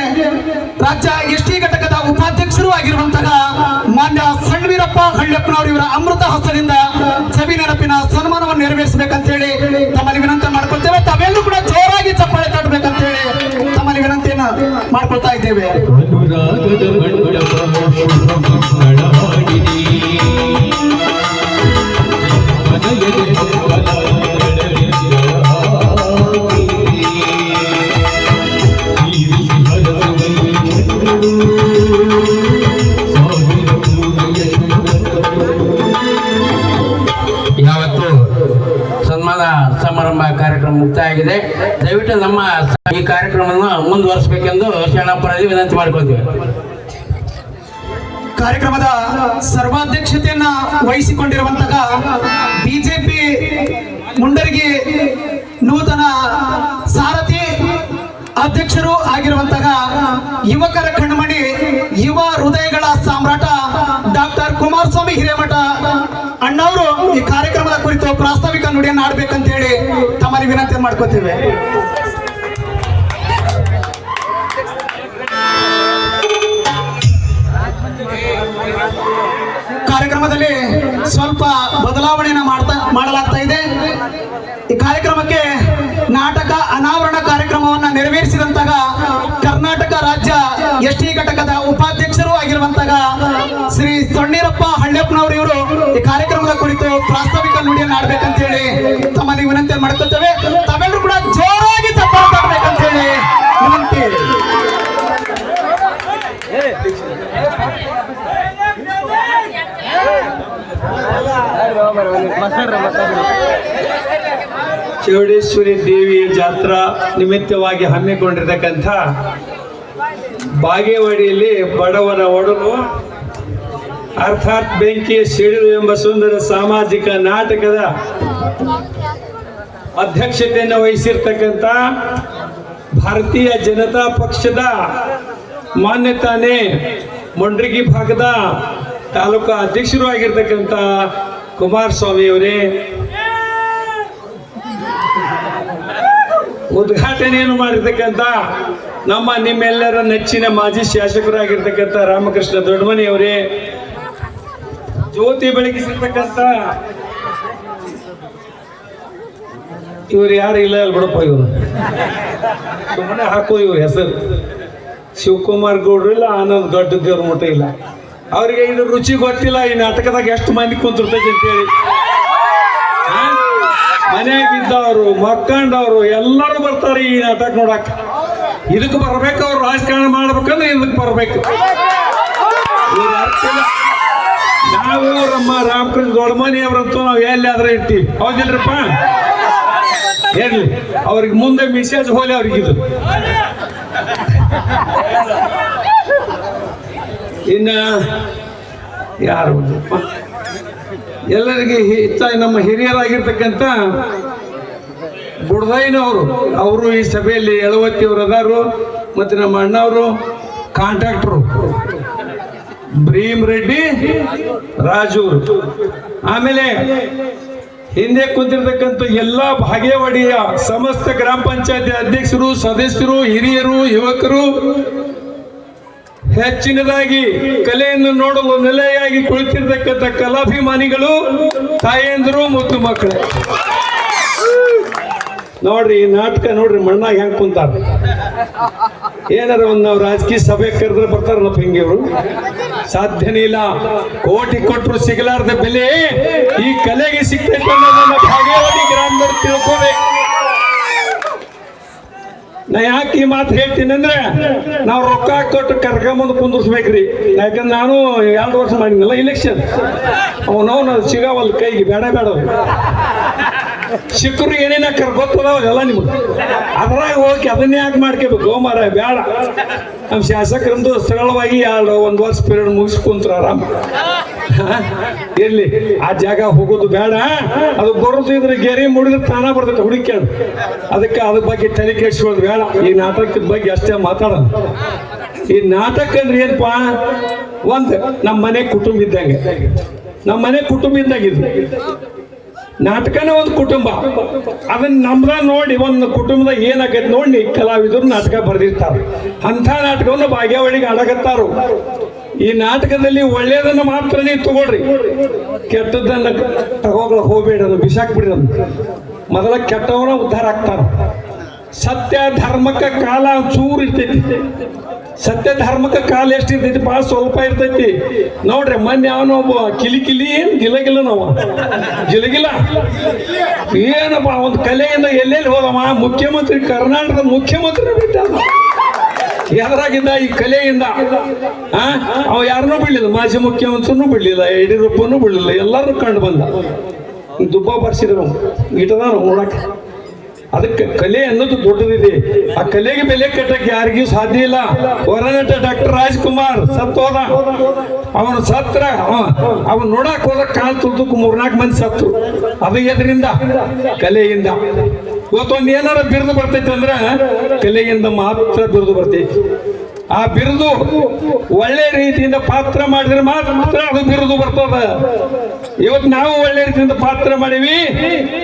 ರಾಜ್ಯ ST ಘಟಕದ ಉಪಾಧ್ಯಕ್ಷರು ಆಗಿರುವಂತಹ ಮಾನ್ಯ ಸಣ್ಣವೀರಪ್ಪ ಹಳ್ಳೆಪ್ಪನವರು ಇವರ ಅಮೃತ ಹಸ್ತದಿಂದ ಸಭೆ ನೆನಪಿನ ಸನ್ಮಾನವನ್ನು ನೆರವೇರಿಸಬೇಕಂತ ಹೇಳಿ ತಮ್ಮಲ್ಲಿ ವಿನಂತಿ ಮಾಡ್ಕೊಳ್ತೇವೆ. ತಾವೆಲ್ಲರೂ ಕೂಡ ಜೋರಾಗಿ ಚಪ್ಪಾಳೆ ತಟ್ಟಬೇಕಂತ ಹೇಳಿ ತಮ್ಮಲ್ಲಿ ವಿನಂತಿಯನ್ನ ಮಾಡ್ಕೊಳ್ತಾ ಇದ್ದೇವೆ. ಅನುರಾಗದ ಯಾವತ್ತು ಸನ್ಮಾನ ಸಮಾರಂಭ ಕಾರ್ಯಕ್ರಮ ಮುಕ್ತಾಯ ಆಗಿದೆ. ದಯವಿಟ್ಟು ನಮ್ಮ ಈ ಕಾರ್ಯಕ್ರಮವನ್ನು ಮುಂದುವರಿಸಬೇಕೆಂದು ಶರಣಪ್ಪರಲ್ಲಿ ವಿನಂತಿ ಮಾಡ್ಕೊಳ್ತೀವಿ. ಕಾರ್ಯಕ್ರಮದ ಸರ್ವಾಧ್ಯಕ್ಷತೆಯನ್ನ ವಹಿಸಿಕೊಂಡಿರುವಂತಹ ಬಿಜೆಪಿ ಮುಂಡರಗಿ ನೂತನ ಸಾರಥಿ ಅಧ್ಯಕ್ಷರು ಆಗಿರುವಂತಹ ಯುವಕರ ಕಣ್ಮಣಿ ಯುವ ಹೃದಯಗಳ ಸಾಮ್ರಾಟ ಡಾಕ್ಟರ್ ಕುಮಾರಸ್ವಾಮಿ ಹಿರೇಮಠ ಅಣ್ಣವರು ಈ ಕಾರ್ಯಕ್ರಮದ ಕುರಿತು ಪ್ರಾಸ್ತಾವಿಕ ನುಡಿಯನ್ನು ಆಡ್ಬೇಕಂತ ಹೇಳಿ ತಮ್ಮಲ್ಲಿ ವಿನಂತಿ ಮಾಡ್ಕೋತೇವೆ. ಕಾರ್ಯಕ್ರಮದಲ್ಲಿ ಸ್ವಲ್ಪ ಬದಲಾವಣೆಯನ್ನು ಮಾಡಲಾಗ್ತಾ ಇದೆ. ಈ ಕಾರ್ಯಕ್ರಮಕ್ಕೆ ನಾಟಕ ಅನಾವರಣ ಕಾರ್ಯಕ್ರಮವನ್ನು ನೆರವೇರಿಸಿದಂತಹ ಕರ್ನಾಟಕ ರಾಜ್ಯ ST ಘಟಕದ ಉಪಾಧ್ಯಕ್ಷರು ಆಗಿರುವಂತಹ ಶ್ರೀ ಸಣ್ಣೀರಪ್ಪ ಹಳ್ಳೆಪ್ಪನವರು ಇವರು ಈ ಕಾರ್ಯಕ್ರಮದ ಕುರಿತು ಪ್ರಾಸ್ತಾವಿಕ ನುಡಿಯನ್ನು ಆಡ್ಬೇಕಂತ ಹೇಳಿ ತಮ್ಮಲ್ಲಿ ವಿನಂತಿ ಮಾಡ್ಕೊಳ್ತೇವೆ. ತಾವೆಲ್ಲರೂ ಕೂಡ ಜೋರಾಗಿ ಚಪ್ಪಾಳೆ ತಟ್ಟಬೇಕಂತ ಹೇಳಿ ವಿನಂತಿ. ಚೌಡೇಶ್ವರಿ ದೇವಿಯ ಜಾತ್ರಾ ನಿಮಿತ್ತವಾಗಿ ಹಮ್ಮಿಕೊಂಡಿರತಕ್ಕಂಥ ಬಾಗೇವಾಡಿಯಲ್ಲಿ ಬಡವನ ಒಡಲು ಅರ್ಥಾತ್ ಬೆಂಕಿಯ ಸಿಡಿಲು ಎಂಬ ಸುಂದರ ಸಾಮಾಜಿಕ ನಾಟಕದ ಅಧ್ಯಕ್ಷತೆಯನ್ನು ವಹಿಸಿರ್ತಕ್ಕಂಥ ಭಾರತೀಯ ಜನತಾ ಪಕ್ಷದ ಮಾನ್ಯತಾನೆ ಮುಂಡ್ರಿಗಿ ಭಾಗದ ತಾಲೂಕಾ ಅಧ್ಯಕ್ಷರು ಆಗಿರ್ತಕ್ಕಂಥ ಕುಮಾರಸ್ವಾಮಿ ಅವರೇ, ಉದ್ಘಾಟನೆಯನ್ನು ಮಾಡಿರ್ತಕ್ಕಂಥ ನಮ್ಮ ನಿಮ್ಮೆಲ್ಲರ ನೆಚ್ಚಿನ ಮಾಜಿ ಶಾಸಕರಾಗಿರ್ತಕ್ಕಂಥ ರಾಮಕೃಷ್ಣ ದೊಡ್ಡಮನಿ ಅವರೇ, ಜ್ಯೋತಿ ಬೆಳಗಿಸಿರ್ತಕ್ಕಂಥ ಇವ್ರು ಯಾರು ಇಲ್ಲ ಅಲ್ಲ ಬಿಡಪ್ಪ, ಇವರು ಸುಮ್ಮನೆ ಹಾಕೋ ಇವ್ರ ಹೆಸರು. ಶಿವಕುಮಾರ್ ಗೌಡ್ರು ಇಲ್ಲ, ಆನಂದ್ ಗಡ್ಡ ದೇವ್ರ ಮಠ ಇಲ್ಲ. ಅವ್ರಿಗೆ ಇದು ರುಚಿ ಗೊತ್ತಿಲ್ಲ ಈ ನಾಟಕದಾಗ ಎಷ್ಟು ಮಂದಿ ಕುಂತಿರ್ತೈತಿ ಅಂತೇಳಿ. ಮನೆಯಾಗಿದ್ದವರು ಮಕ್ಕಂಡವರು ಎಲ್ಲರೂ ಬರ್ತಾರೆ ಈ ನಾಟಕ ನೋಡಕ್. ಇದಕ್ಕೆ ಬರ್ಬೇಕು, ಅವ್ರು ರಾಜಕಾರಣ ಮಾಡ್ಬೇಕಂದ್ರೆ ಇದಕ್ಕೆ ಬರ್ಬೇಕು. ಇವ್ರ ಅರ್ಥ ಇಲ್ಲ. ನಾವು ನಮ್ಮ ರಾಮಕೃಷ್ಣ ದೊಡ್ಡಮನಿ ಅವ್ರಂತೂ ನಾವು ಎಲ್ಲಿ ಆದ್ರೆ ಇರ್ತೀವಿ, ಹೌದಿಲ್ರಪ್ಪ? ಇರ್ಲಿ, ಅವ್ರಿಗೆ ಮುಂದೆ ಮಿಸೇಜ್ ಹೋಲಿ ಅವ್ರಿಗಿದು. ಇನ್ನ ಯಾರು ಎಲ್ಲರಿಗೆ ನಮ್ಮ ಹಿರಿಯರಾಗಿರ್ತಕ್ಕಂಥ ಬುಡ್ದಯ್ಯನವರು, ಅವರು ಈ ಸಭೆಯಲ್ಲಿ ಎಳವತ್ತಿಯವರು ಅದಾರು. ಮತ್ತು ನಮ್ಮ ಅಣ್ಣವರು ಕಾಂಟ್ರಾಕ್ಟ್ರು ಭೀಮ್ ರೆಡ್ಡಿ ರಾಜೂರು. ಆಮೇಲೆ ಹಿಂದೆ ಕುಂತಿರ್ತಕ್ಕಂಥ ಎಲ್ಲ ಭಾಗೇವಾಡಿಯ ಸಮಸ್ತ ಗ್ರಾಮ ಪಂಚಾಯತಿ ಅಧ್ಯಕ್ಷರು, ಸದಸ್ಯರು, ಹಿರಿಯರು, ಯುವಕರು, ಹೆಚ್ಚಿನದಾಗಿ ಕಲೆಯನ್ನು ನೋಡಲು ನೆಲೆಯಾಗಿ ಕುಳಿತಿರ್ತಕ್ಕಂಥ ಕಲಾಭಿಮಾನಿಗಳು, ತಾಯಂದಿರು, ಮುದ್ದು ಮಕ್ಕಳು. ನೋಡ್ರಿ ಈ ನಾಟಕ ನೋಡ್ರಿ, ಮಣ್ಣಾಗ ಹೆಂಗ್ ಕುಂತಾರ. ಏನಾರ ಒಂದು ನಾವು ರಾಜಕೀಯ ಸಭೆ ಕರೆದ್ರೆ ಬರ್ತಾರಲ್ಲಪ್ಪ ಹಿಂಗೆ ಇವರು. ಸಾಧ್ಯನೇ ಇಲ್ಲ. ಕೋಟಿ ಕೊಟ್ಟರು ಸಿಗಲಾರ್ದ ಬೆಲೆ ಈ ಕಲೆಗೆ ಸಿಗ್ತೈತೆ ಅನ್ನೋದನ್ನ ಭಾಗೇವಾಡಿ ಗ್ರಾಮದವ್ರು ತಿಳ್ಕೋಬೇಕು. ನಾ ಯಾಕೆ ಈ ಮಾತು ಹೇಳ್ತೀನಿ ಅಂದ್ರೆ, ನಾವು ರೊಕ್ಕ ಕೊಟ್ಟು ಕರ್ಕೊಂಬಂದು ಕುಂದಿರ್ಸ್ಬೇಕ್ರಿ. ಯಾಕಂದ್ರೆ ನಾನು 2 ವರ್ಷ ಮಾಡಿದ್ನಲ್ಲ ಇಲೆಕ್ಷನ್, ಅವನವನು ಸಿಗಾವಲ್ ಕೈಗೆ ಬೇಡ ಸಿಕ್ಕರು ಏನೇನ ಗೊತ್ತದಾವಲ್ಲ ನಿಮ್ಗೆ. ಅದ್ರಾಗ ಹೋಗಿ ಅದನ್ನೇ ಯಾಕೆ ಮಾಡ್ಕೋಬೇಕು ಮಾರ, ಬೇಡ. ನಮ್ಮ ಶಾಸಕರಂದು ಸರಳವಾಗಿ 1 ವರ್ಷ ಪೀರಿಯಡ್ ಮುಗಿಸಿ ಕುಂತ್ರ ಆರಾಮ. ಇರ್ಲಿ, ಆ ಜಾಗ ಹೋಗೋದು ಬೇಡ. ಅದು ಬರೋದು ಇದ್ರೆ ಗೆರೆ ಮುಡಿದ್ರೆ ತಾನ ಬರ್ತೈತೆ ಹುಡುಕ್ಯಾಡು. ಅದಕ್ಕೆ ಅದ್ರ ಬಗ್ಗೆ ತಲೆ ಕೆಡಿಸ್ಕೊಳ್ಳೋದು ಬೇಡ. ಈ ನಾಟಕದ ಬಗ್ಗೆ ಅಷ್ಟೇ ಮಾತಾಡೋಣ. ಈ ನಾಟಕ ಅಂದ್ರೆ ಏನಪ್ಪಾ, ಒಂದು ನಮ್ಮ ಮನೆ ಕುಟುಂಬ ಇದ್ದಂಗೆ. ನಮ್ಮ ಮನೆ ಕುಟುಂಬ ಇದ್ದಂಗಿದ್ದು ನಾಟಕನೇ ಒಂದು ಕುಟುಂಬ. ಅದನ್ನ ನಮ್ದ ನೋಡಿ ಒಂದು ಕುಟುಂಬದಾಗ ಏನಾಗೈತೆ ನೋಡಿ ಕಲಾವಿದರು ನಾಟಕ ಬರೆದಿರ್ತಾರೆ. ಅಂಥ ನಾಟಕವನ್ನು ಭಾಗ್ಯವಾಡಿಗೆ ಆಡಕತ್ತಾರು. ಈ ನಾಟಕದಲ್ಲಿ ಒಳ್ಳೆಯದನ್ನು ಮಾತ್ರ ನೀವು ತಗೊಳ್ರಿ, ಕೆಟ್ಟದ್ದನ್ನು ತಗೋಗ್ಲಕ್ ಹೋಗ್ಬೇಡ, ಅದು ಬಿಸಾಕ್ಬಿಡ್ರಿ. ಮೊದಲ ಕೆಟ್ಟವನ ಉದ್ಧಾರ ಆಗ್ತಾರ. ಸತ್ಯ ಧರ್ಮಕ್ಕೆ ಕಾಲ ಚೂರು ಇರ್ತೈತಿ. ಸತ್ಯ ಧರ್ಮಕ್ಕೆ ಕಾಲ ಎಷ್ಟು ಇರ್ತೈತಿ? ಭಾಳ ಸ್ವಲ್ಪ ಇರ್ತೈತಿ. ನೋಡ್ರಿ, ಮೊನ್ನೆ ಅವನು ಒಬ್ಬ ಕಿಲಿಕಿಲಿ ಏನು ಗಿಲಗಿಲ್ಲ, ನಾವು ಗಿಲಗಿಲ್ಲ ಏನಪ್ಪ, ಒಂದು ಕಲೆಯಿಂದ ಎಲ್ಲೆಲ್ಲಿ ಹೋದವ ಮುಖ್ಯಮಂತ್ರಿ, ಕರ್ನಾಟಕದ ಮುಖ್ಯಮಂತ್ರಿ ಬಿಟ್ಟ. ಎದರಾಗಿದ್ದ ಈ ಕಲೆಯಿಂದ ಅವ ಯಾರನ್ನೂ ಬಿಡ್ಲಿಲ್ಲ, ಮಾಜಿ ಮುಖ್ಯಮಂತ್ರಿನೂ ಬಿಡ್ಲಿಲ್ಲ, ಯಡಿಯೂರಪ್ಪನೂ ಬಿಡ್ಲಿಲ್ಲ, ಎಲ್ಲರೂ ಕಂಡು ಬಂದ. ದುಬ್ಬ ಬರ್ಸಿದ್ರು ಇಟದ ನೋಡಕ್ಕೆ. ಅದಕ್ಕೆ ಕಲೆ ಅನ್ನೋದು ದೊಡ್ಡದಿದೆ. ಆ ಕಲೆಗೆ ಬೆಲೆ ಕಟ್ಟಕ್ಕೆ ಯಾರಿಗೂ ಸಾಧ್ಯ ಇಲ್ಲ. ಹೊರನಟ ಡಾಕ್ಟರ್ ರಾಜ್ಕುಮಾರ್ ಸತ್ತೋದ. ಅವನು ಸತ್ರ, ಅವನು ನೋಡಕ್ ಹೋದ ಕಾಲ್ ತುಲ್ದಕ್ಕೆ 3-4 ಮಂದಿ ಸತ್ರು. ಅದು ಎದರಿಂದ? ಕಲೆಯಿಂದ. ಇವತ್ತೊಂದು ಏನಾರ ಬಿರುದು ಬರ್ತೈತೆ ಅಂದ್ರೆ ಕಲೆಯಿಂದ ಮಾತ್ರ ಬಿರುದು ಬರ್ತೈತಿ. ಆ ಬಿರುದು ಒಳ್ಳೆ ರೀತಿಯಿಂದ ಪಾತ್ರ ಮಾಡಿದ್ರೆ ಮಾತ್ರ ಅದು ಬಿರುದು ಬರ್ತದ. ಇವತ್ತು ನಾವು ಒಳ್ಳೆ ರೀತಿಯಿಂದ ಪಾತ್ರ ಮಾಡೀವಿ.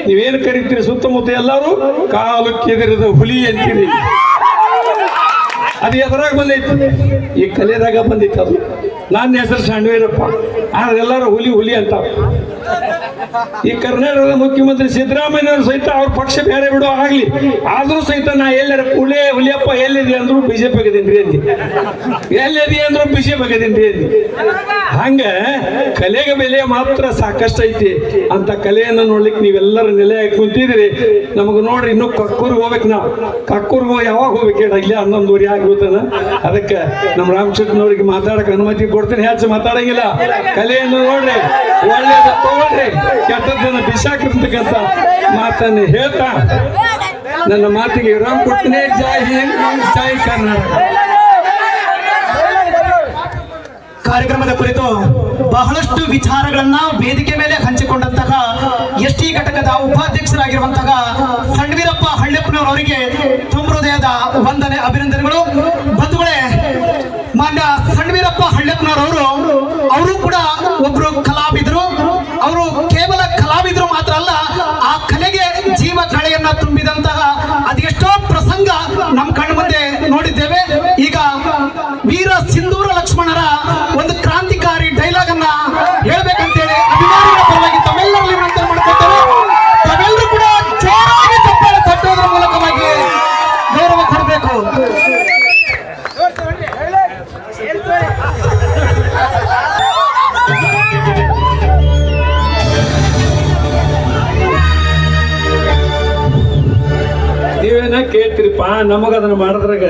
ನೀವೇನು ಕರಿತೀರಿ ಸುತ್ತಮುತ್ತ ಎಲ್ಲರೂ ಕಾಲು ಕೆದರಿದ ಹುಲಿ ಅಂತೀರಿ. ಅದು ಎದರಾಗ ಬಂದೈತಿ? ಈ ಕಲೆದಾಗ ಬಂದೈತಿ. ಅದು ನನ್ನ ಹೆಸರು ಶಾಣ್ವೀರಪ್ಪ, ಆದ್ರೆ ಎಲ್ಲರೂ ಹುಲಿ ಹುಲಿ ಅಂತಾರ. ಈ ಕರ್ನಾಟಕದ ಮುಖ್ಯಮಂತ್ರಿ ಸಿದ್ದರಾಮಯ್ಯನವರು ಸಹಿತ ಅವ್ರ ಪಕ್ಷ ಬೇರೆ ಬಿಡೋ ಆಗ್ಲಿ, ಆದ್ರೂ ಸಹಿತ ನಾ ಎಲ್ಲರ ಹುಲಿ ಹುಲಿಯಪ್ಪ ಎಲ್ಲಿದೆ ಅಂದ್ರು ಬಿಜೆಪಿ ಆಗದೀನ್ರಿ ಅಂದಿ, ಎಲ್ಲಿದೆ ಅಂದ್ರು ಬಿಜೆಪಿ ಆಗದೀನ್ರಿ ಅಂದಿ. ಹಂಗ ಕಲೆಗೆ ಬೆಲೆ ಮಾತ್ರ ಸಾಕಷ್ಟು ಐತಿ. ಅಂತ ಕಲೆಯನ್ನು ನೋಡ್ಲಿಕ್ಕೆ ನೀವೆಲ್ಲರೂ ನೆಲೆಯಾಗಿ ಕುಂತಿದ್ರಿ. ನಮಗ್ ನೋಡ್ರಿ, ಇನ್ನು ಕಕ್ಕೂರ್ಗೆ ಹೋಗ್ಬೇಕು. ನಾವು ಕಕ್ಕೂರ್ಗೆ ಯಾವಾಗ ಹೋಗ್ಬೇಕು ಹೇಳ? ಇಲ್ಲೇ 11:30 ಆಗಿರುತ್ತಾನ. ಅದಕ್ಕೆ ನಮ್ಮ ರಾಮಚಂದ್ರನವ್ರಿಗೆ ಮಾತಾಡಕ್ಕೆ ಅನುಮತಿ ಕೊಡ್ತೀನಿ. ಹೆಚ್ಚು ಮಾತಾಡಂಗಿಲ್ಲ. ಕಲೆಯನ್ನು ನೋಡ್ರಿ, ಒಳ್ಳೆಯದ ತಗೊಳ್ರಿ, ಕೆಟ್ಟದ್ದನ್ನು ಬಿಸಾಕಿರ್ತಕ್ಕಂಥ ಮಾತನ್ನು ಹೇಳ್ತಾ ನನ್ನ ಮಾತಿಗೆ ವಿರಾಮ ಕೊಡ್ತೀನಿ. ಜೈ ಹಿಂದ್, ಜೈ ಕರ್ನಾಟಕ. ಕಾರ್ಯಕ್ರಮದ ಕುರಿತು ಬಹಳಷ್ಟು ವಿಚಾರಗಳನ್ನ ವೇದಿಕೆ ಮೇಲೆ ಹಂಚಿಕೊಂಡಂತಹ ST ಘಟಕದ ಉಪಾಧ್ಯಕ್ಷರಾಗಿರುವಂತಹ ಸಣ್ವೀರಪ್ಪ ಹಳ್ಳೆಪ್ಪನವರವರಿಗೆ ತುಂಬ ಹೃದಯದ ವಂದನೆ, ಅಭಿನಂದನೆಗಳು. ಬಂಧುಗಳೇ, ಮಾನ್ಯ ಸಣ್ವೀರಪ್ಪ ಹಳ್ಳೆಪ್ಪನವರವರು ಅವರು ಕೂಡ ಒಬ್ರು ಕಲಾವಿದರು. ಅವರು ಕೇವಲ ಕಲಾವಿದರು ಮಾತ್ರ ಅಲ್ಲ, ಆ ಕಲೆಗೆ ಜೀವ ಕಳೆಯನ್ನ ತುಂಬಿದಂತಹ ಅದೆಷ್ಟೋ ಪ್ರಸಂಗ ನಮ್ಮ ಕಣ್ಣು ಮುಂದೆ ನೋಡಿದ್ದೇವೆ. ಈಗ ವೀರ ಸಿಂಧೂರ ಲಕ್ಷ್ಮಣರ ಒಂದು ಕ್ರಾಂತಿಕಾರಿ ಡೈಲಾಗ್ ಅನ್ನ ಹೇಳ್ಬೇಕಂತೇಳಿ ಅಭಿಮಾನಿಗಳ ಪರವಾಗಿ ತಮ್ಮೆಲ್ಲರಲ್ಲಿ ವಿನಂತಿ ಮಾಡ್ಕೊಳ್ತೇವೆ. ತಾವೆಲ್ಲರೂ ಕೂಡ ಜೋರಾಗಿ ಹೇಳ್ತೀರಿಪ್ಪ, ನಮಗ ಅದನ್ನ ಮಾಡಿದ್ರಾಗ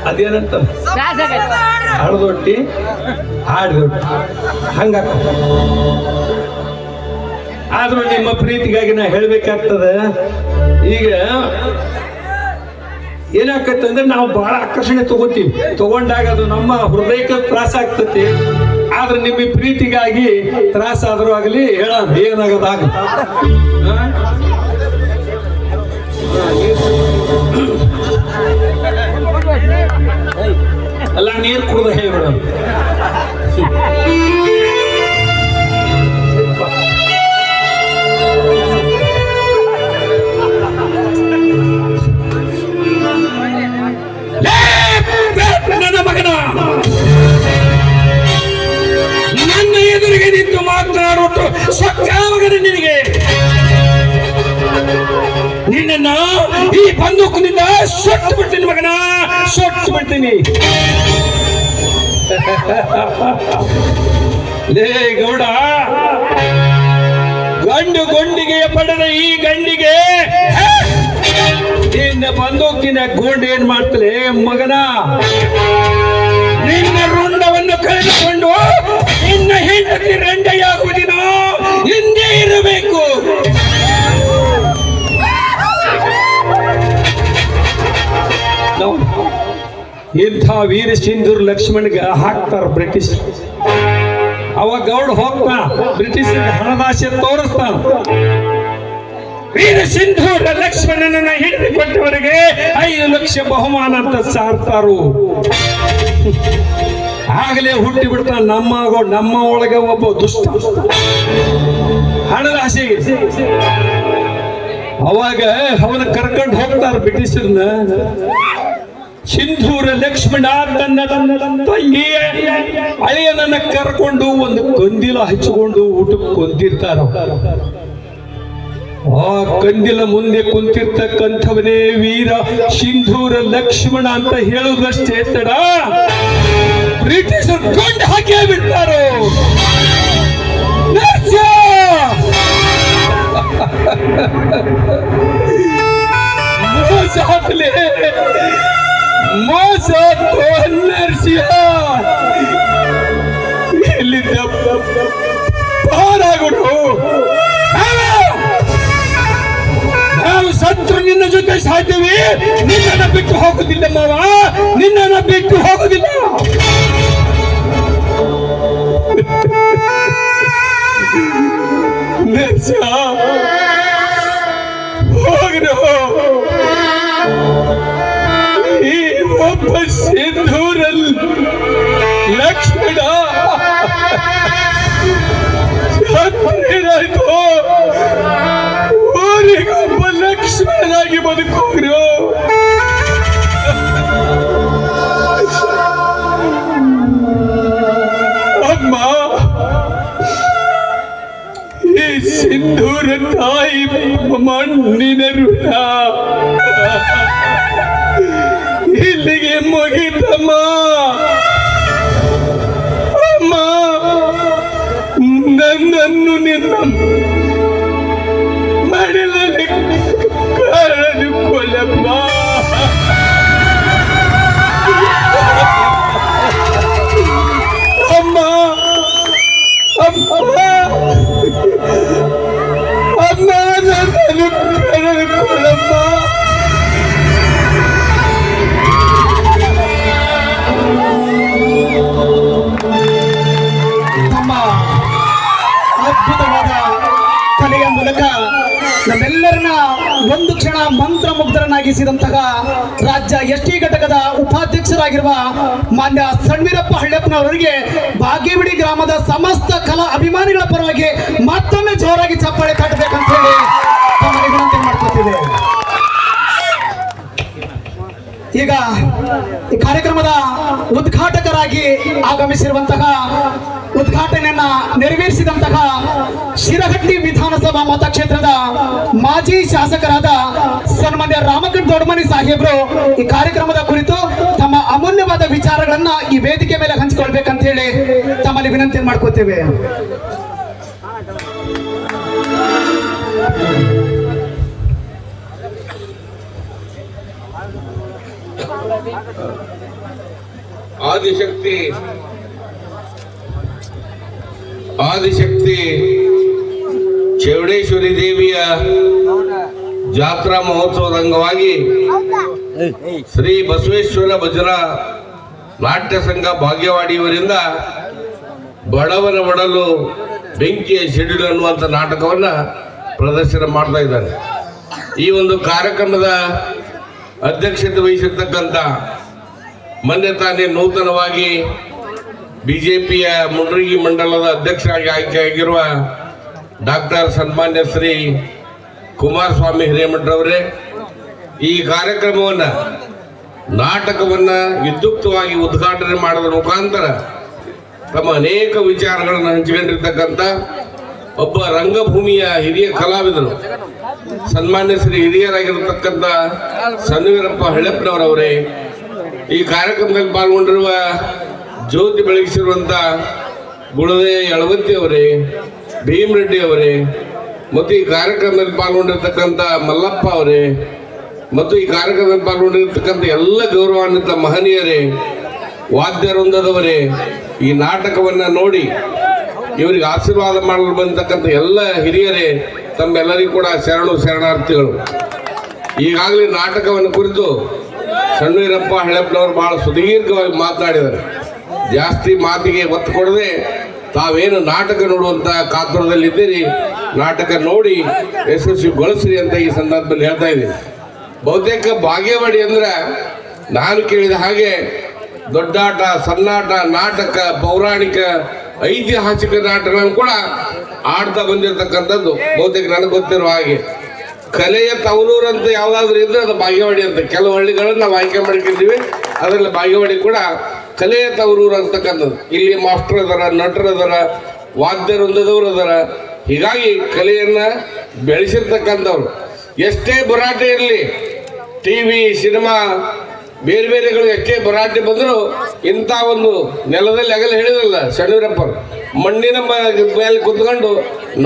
ಅದೇನಂತ ಹಳದೊಟ್ಟಿ ಆಡ್ದೊಟ್ಟಿ ಹಂಗ. ಆದ್ರೂ ನಿಮ್ಮ ಪ್ರೀತಿಗಾಗಿ ನಾ ಹೇಳ್ಬೇಕಾಗ್ತದೆ. ಈಗ ಏನಾಗ್ತಂದ್ರೆ ನಾವು ಬಹಳ ಆಕರ್ಷಣೆ ತಗೊಂಡಾಗ ಅದು ನಮ್ಮ ಹೃದಯಕ್ಕೆ ತ್ರಾಸ ಆಗ್ತತಿ. ಆದ್ರೆ ನಿಮ್ಮ ಪ್ರೀತಿಗಾಗಿ ತ್ರಾಸ ಆದ್ರೂ ಆಗಲಿ ಹೇಳ ಏನಾಗದಾಗ ಎಲ್ಲ ನೀರು ಕುಡ್ದು ಹೇಳ್ಬೇಡ. ನನ್ನ ಮಗನ, ನನ್ನ ಎದುರಿಗೆ ನಿಂತು ಮಾತನಾಡುವುದು ಸೊಕ್ಕ ಮಗನ ನಿನಗೆ. ನಿನ್ನ ಈ ಬಂದೂಕಿನಿಂದ ಸೊಟ್ಟು ಬಿಡ್ತೀನಿ ಮಗನ, ಸೊಟ್ಟು ಬಿಡ್ತೀನಿ. ಲೇ ಗೌಡ, ಗಂಡು ಗೊಂಡಿಗೆ ಪಡೆದ ಈ ಗಂಡಿಗೆ ನಿನ್ನ ಬಂದೂಕಿನ ಗೋಂಡ್ ಏನ್ ಮಾಡ್ತಲೇ ಮಗನ? ನಿನ್ನ ರುಂಡವನ್ನು ಕಳೆದುಕೊಂಡು ನಿನ್ನ ಹೆಂಡತಿ ರಂಡೆಯಾಗುವುದಿನ ಹಿಂದೆ ಇರಬೇಕು. ಇಂಥ ವೀರ ಸಿಂಧೂರ್ ಲಕ್ಷ್ಮಣ್ಗೆ ಹಾಕ್ತಾರ ಬ್ರಿಟಿಷ್. ಅವಾಗ ಗೌಡ ಹೋಗ್ತಾ ಬ್ರಿಟಿಷರಿಗೆ ಹಣದಾಸೆ ತೋರಿಸ್ತಾನ. ವೀರ ಸಿಂಧೂರ ಲಕ್ಷ್ಮಣನನ್ನ ಹಿಡಿದುಕೊಟ್ಟವರಿಗೆ 5 ಲಕ್ಷ ಬಹುಮಾನ ಅಂತ ಸಾರ್ತಾರು. ಆಗಲೇ ಹುಟ್ಟಿ ಬಿಡ್ತಾನ ನಮ್ಮ ಒಳಗೆ ಒಬ್ಬ ದುಷ್ಟ ಹಣದ ಆಸೆಗೆ. ಅವಾಗ ಅವನ ಕರ್ಕೊಂಡು ಹೋಗ್ತಾರ ಬ್ರಿಟಿಷರ್ನ. ಸಿಂಧೂರ ಲಕ್ಷ್ಮಣ ತನ್ನ ತಂಗಿ ಅಳಿಯನನ್ನ ಕರ್ಕೊಂಡು ಒಂದು ಕಂದಿಲ ಹಚ್ಚಿಕೊಂಡು ಊಟಕ್ಕೆ ಕೊಂದಿರ್ತಾರ. ಆ ಕಂದಿಲ ಮುಂದೆ ಕುಂತಿರ್ತಕ್ಕಂಥವನೇ ವೀರ ಸಿಂಧೂರ ಲಕ್ಷ್ಮಣ ಅಂತ ಹೇಳುವುದಷ್ಟೇ ತಡ ಬ್ರಿಟಿಷರು ಕೊಂಡು ಹಾಕಿ ಬಿಡ್ತಾರೋ. ಮೋಸ ನರ್ಸಿಂಹ ಇಲ್ಲಿಂದ ಪಾರಾಗುಡು. ನಾವು ಸತ್ರು ನಿನ್ನ ಜೊತೆ ಸಾಧ್ಯವೇ, ನಿನ್ನನ್ನು ಬಿಟ್ಟು ಹೋಗುದಿಲ್ಲ ಮಾವ, ನಿನ್ನನ್ನು ಬಿಟ್ಟು ಹೋಗುದಿಲ್ಲ. ನರ್ಸಿಂಹ ಹೋಗ್ರು. ಈ ಒಬ್ಬ ಸಿಂಧೂರಲ್ಲಿ ಲಕ್ಷ್ಮಣ ಏನಾಯ್ತು? ಊರಿಗೊಬ್ಬ ಲಕ್ಷ್ಮಣನಾಗಿ ಬದುಕೋಗ್ರು. ಅಮ್ಮ, ಈ ಸಿಂಧೂರ ತಾಯಿ ಮಣ್ಣಿನ ಋಣ ಇಲ್ಲಿಗೆ ಮುಗಿತಮ್ಮ. ಅಮ್ಮ, ನನ್ನನ್ನು ನಿನ್ನ ಮಡಿಲಲ್ಲಿ ಕಳೆದುಕೊಳ್ಳಮ್ಮ. ಅಮ್ಮ, ಅಮ್ಮ, ಅಮ್ಮ, ನನ್ನನ್ನು ಕಳೆದುಕೊಳ್ಳಮ್ಮ. ಅದ್ಭುತವಾದ ಕಲೆಯ ಮೂಲಕ ನಮ್ಮೆಲ್ಲರನ್ನ ಒಂದು ಕ್ಷಣ ಮಂತ್ರಮುಗ್ಧರನ್ನಾಗಿಸಿದಂತಹ ರಾಜ್ಯ ಎಸ್ಟಿ ಘಟಕದ ಉಪಾಧ್ಯಕ್ಷರಾಗಿರುವ ಮಾನ್ಯ ಸಣ್ವೀರಪ್ಪ ಹಳ್ಳೆಪ್ಪನವರಿಗೆ ಬಾಗೇವಾಡಿ ಗ್ರಾಮದ ಸಮಸ್ತ ಕಲಾ ಅಭಿಮಾನಿಗಳ ಪರವಾಗಿ ಮತ್ತೊಮ್ಮೆ ಜೋರಾಗಿ ಚಪ್ಪಾಳೆ ತಟ್ಟಬೇಕಂತ ಹೇಳಿ ತಮ್ಮಲ್ಲಿ ವಿನಂತಿ ಮಾಡ್ಕೊತೀವಿ. ಈಗ ಈ ಕಾರ್ಯಕ್ರಮದ ಉದ್ಘಾಟಕರಾಗಿ ಆಗಮಿಸಿರುವಂತಹ, ಉದ್ಘಾಟನೆಯನ್ನ ನೆರವೇರಿಸಿದಂತಹ ಶಿರಹಟ್ಟಿ ವಿಧಾನಸಭಾ ಮತಕ್ಷೇತ್ರದ ಮಾಜಿ ಶಾಸಕರಾದ ಸನ್ಮಾನ್ಯ ರಾಮಕೃಷ್ಣ ದೊಡ್ಮನಿ ಸಾಹೇಬರು ಈ ಕಾರ್ಯಕ್ರಮದ ಕುರಿತು ತಮ್ಮ ಅಮೂಲ್ಯವಾದ ವಿಚಾರಗಳನ್ನ ಈ ವೇದಿಕೆ ಮೇಲೆ ಹಂಚಿಕೊಳ್ಬೇಕಂತ ಹೇಳಿ ತಮ್ಮಲ್ಲಿ ವಿನಂತಿ ಮಾಡ್ಕೋತೇವೆ. ಆದಿಶಕ್ತಿ ಚೌಡೇಶ್ವರಿ ದೇವಿಯ ಜಾತ್ರಾ ಮಹೋತ್ಸವದ ಅಂಗವಾಗಿ ಶ್ರೀ ಬಸವೇಶ್ವರ ಭಜನಾ ನಾಟ್ಯ ಸಂಘ ಭಾಗ್ಯವಾಡಿಯವರಿಂದ ಬಡವನ ಒಡಲು ಬೆಂಕಿಯ ಸಿಡಿಲು ಅನ್ನುವಂಥ ನಾಟಕವನ್ನ ಪ್ರದರ್ಶನ ಮಾಡ್ತಾ ಇದ್ದಾರೆ. ಈ ಒಂದು ಕಾರ್ಯಕ್ರಮದ ಅಧ್ಯಕ್ಷತೆ ವಹಿಸಿರ್ತಕ್ಕಂಥ ಮೊನ್ನೆ ತಾನೇ ನೂತನವಾಗಿ ಬಿಜೆಪಿಯ ಮುಂಡ್ರಿಗಿ ಮಂಡಲದ ಅಧ್ಯಕ್ಷರಾಗಿ ಆಯ್ಕೆಯಾಗಿರುವ ಡಾಕ್ಟರ್ ಸನ್ಮಾನ್ಯ ಶ್ರೀ ಕುಮಾರಸ್ವಾಮಿ ಹಿರೇಮಠರವರೇ, ಈ ಕಾರ್ಯಕ್ರಮವನ್ನು ನಾಟಕವನ್ನು ವಿದ್ಯುಕ್ತವಾಗಿ ಉದ್ಘಾಟನೆ ಮಾಡೋದ್ರ ಮುಖಾಂತರ ತಮ್ಮ ಅನೇಕ ವಿಚಾರಗಳನ್ನು ಹಂಚಿಕೊಂಡಿರ್ತಕ್ಕಂಥ ಒಬ್ಬ ರಂಗಭೂಮಿಯ ಹಿರಿಯ ಕಲಾವಿದರು, ಸನ್ಮಾನ್ಯ ಶ್ರೀ ಹಿರಿಯರಾಗಿರತಕ್ಕಂಥ ಸನ್ವೀರಪ್ಪ ಹಳೆಪ್ಪನವರವರೇ, ಈ ಕಾರ್ಯಕ್ರಮದಲ್ಲಿ ಪಾಲ್ಗೊಂಡಿರುವ ಜ್ಯೋತಿ ಬೆಳಗಿಸಿರುವಂಥ ಗುಳದೆ ಯಳವತ್ತಿ ಅವರೇ, ಭೀಮರೆಡ್ಡಿ ಅವರೇ, ಮತ್ತು ಈ ಕಾರ್ಯಕ್ರಮದಲ್ಲಿ ಪಾಲ್ಗೊಂಡಿರ್ತಕ್ಕಂಥ ಮಲ್ಲಪ್ಪ ಅವರೇ, ಮತ್ತು ಈ ಕಾರ್ಯಕ್ರಮದಲ್ಲಿ ಪಾಲ್ಗೊಂಡಿರ್ತಕ್ಕಂಥ ಎಲ್ಲ ಗೌರವಾನ್ವಿತ ಮಹನೀಯರೇ, ವಾದ್ಯ ವೃಂದದವರೇ, ಈ ನಾಟಕವನ್ನು ನೋಡಿ ಇವರಿಗೆ ಆಶೀರ್ವಾದ ಮಾಡಲು ಬಂದತಕ್ಕಂಥ ಎಲ್ಲ ಹಿರಿಯರೇ, ತಮ್ಮೆಲ್ಲರಿಗೂ ಕೂಡ ಶರಣಾರ್ಥಿಗಳು. ಈಗಾಗಲೇ ನಾಟಕವನ್ನು ಕುರಿತು ಸಣ್ಣವೀರಪ್ಪ ಹಳೆಪ್ಪನವರು ಬಹಳ ಸುದೀರ್ಘವಾಗಿ ಮಾತನಾಡಿದ್ದಾರೆ. ಜಾಸ್ತಿ ಮಾತಿಗೆ ಒತ್ತು ಕೊಡದೆ ತಾವೇನು ನಾಟಕ ನೋಡುವಂಥ ಕಾತುರದಲ್ಲಿದ್ದೀರಿ, ನಾಟಕ ನೋಡಿ ಯಶಸ್ವಿಗೊಳಿಸ್ರಿ ಅಂತ ಈ ಸಂದರ್ಭದಲ್ಲಿ ಹೇಳ್ತಾ ಇದ್ದೀನಿ. ಬಹುತೇಕ ಬಾಗೇವಾಡಿ ಅಂದ್ರೆ ನಾನು ಕೇಳಿದ ಹಾಗೆ ದೊಡ್ಡಾಟ, ಸಣ್ಣಾಟ, ನಾಟಕ, ಪೌರಾಣಿಕ, ಐತಿಹಾಸಿಕ ನಾಟಕಗಳನ್ನು ಕೂಡ ಆಡ್ತಾ ಬಂದಿರತಕ್ಕಂಥದ್ದು ಬಹುತೇಕ ನನಗೆ ಗೊತ್ತಿರೋ ಹಾಗೆ. ಕಲೆಯ ತವರೂರು ಅಂತ ಯಾವುದಾದ್ರೂ ಇದ್ರೆ ಅದು ಬಾಗೇವಾಡಿ ಅಂತ. ಕೆಲವು ಹಳ್ಳಿಗಳನ್ನು ನಾವು ಆಯ್ಕೆ ಮಾಡ್ಕೊಂಡಿದ್ದೀವಿ, ಅದರಲ್ಲಿ ಬಾಗೇವಾಡಿ ಕೂಡ ಕಲೆಯ ತವರೂರು ಅಂತಕ್ಕಂಥದ್ದು. ಇಲ್ಲಿ ಮಾಸ್ಟರ್ ಅದಾರ, ನಟರದಾರ, ವಾದ್ಯ ವೃಂದದವರು ಅದಾರ. ಹೀಗಾಗಿ ಕಲೆಯನ್ನು ಬೆಳೆಸಿರ್ತಕ್ಕಂಥವ್ರು. ಎಷ್ಟೇ ಭರಾಟೆ ಇರಲಿ, ಟಿವಿ, ಸಿನಿಮಾ, ಬೇರೆ ಬೇರೆಗಳು ಎಷ್ಟೇ ಭರಾಟೆ ಬಂದರೂ ಇಂಥ ಒಂದು ನೆಲದಲ್ಲಿ ಅಗಲ ಹೇಳಿದ್ರಲ್ಲ ಸಣ್ಣವೀರಪ್ಪರು, ಮಣ್ಣಿನ ಮೇಲೆ ಕುತ್ಕೊಂಡು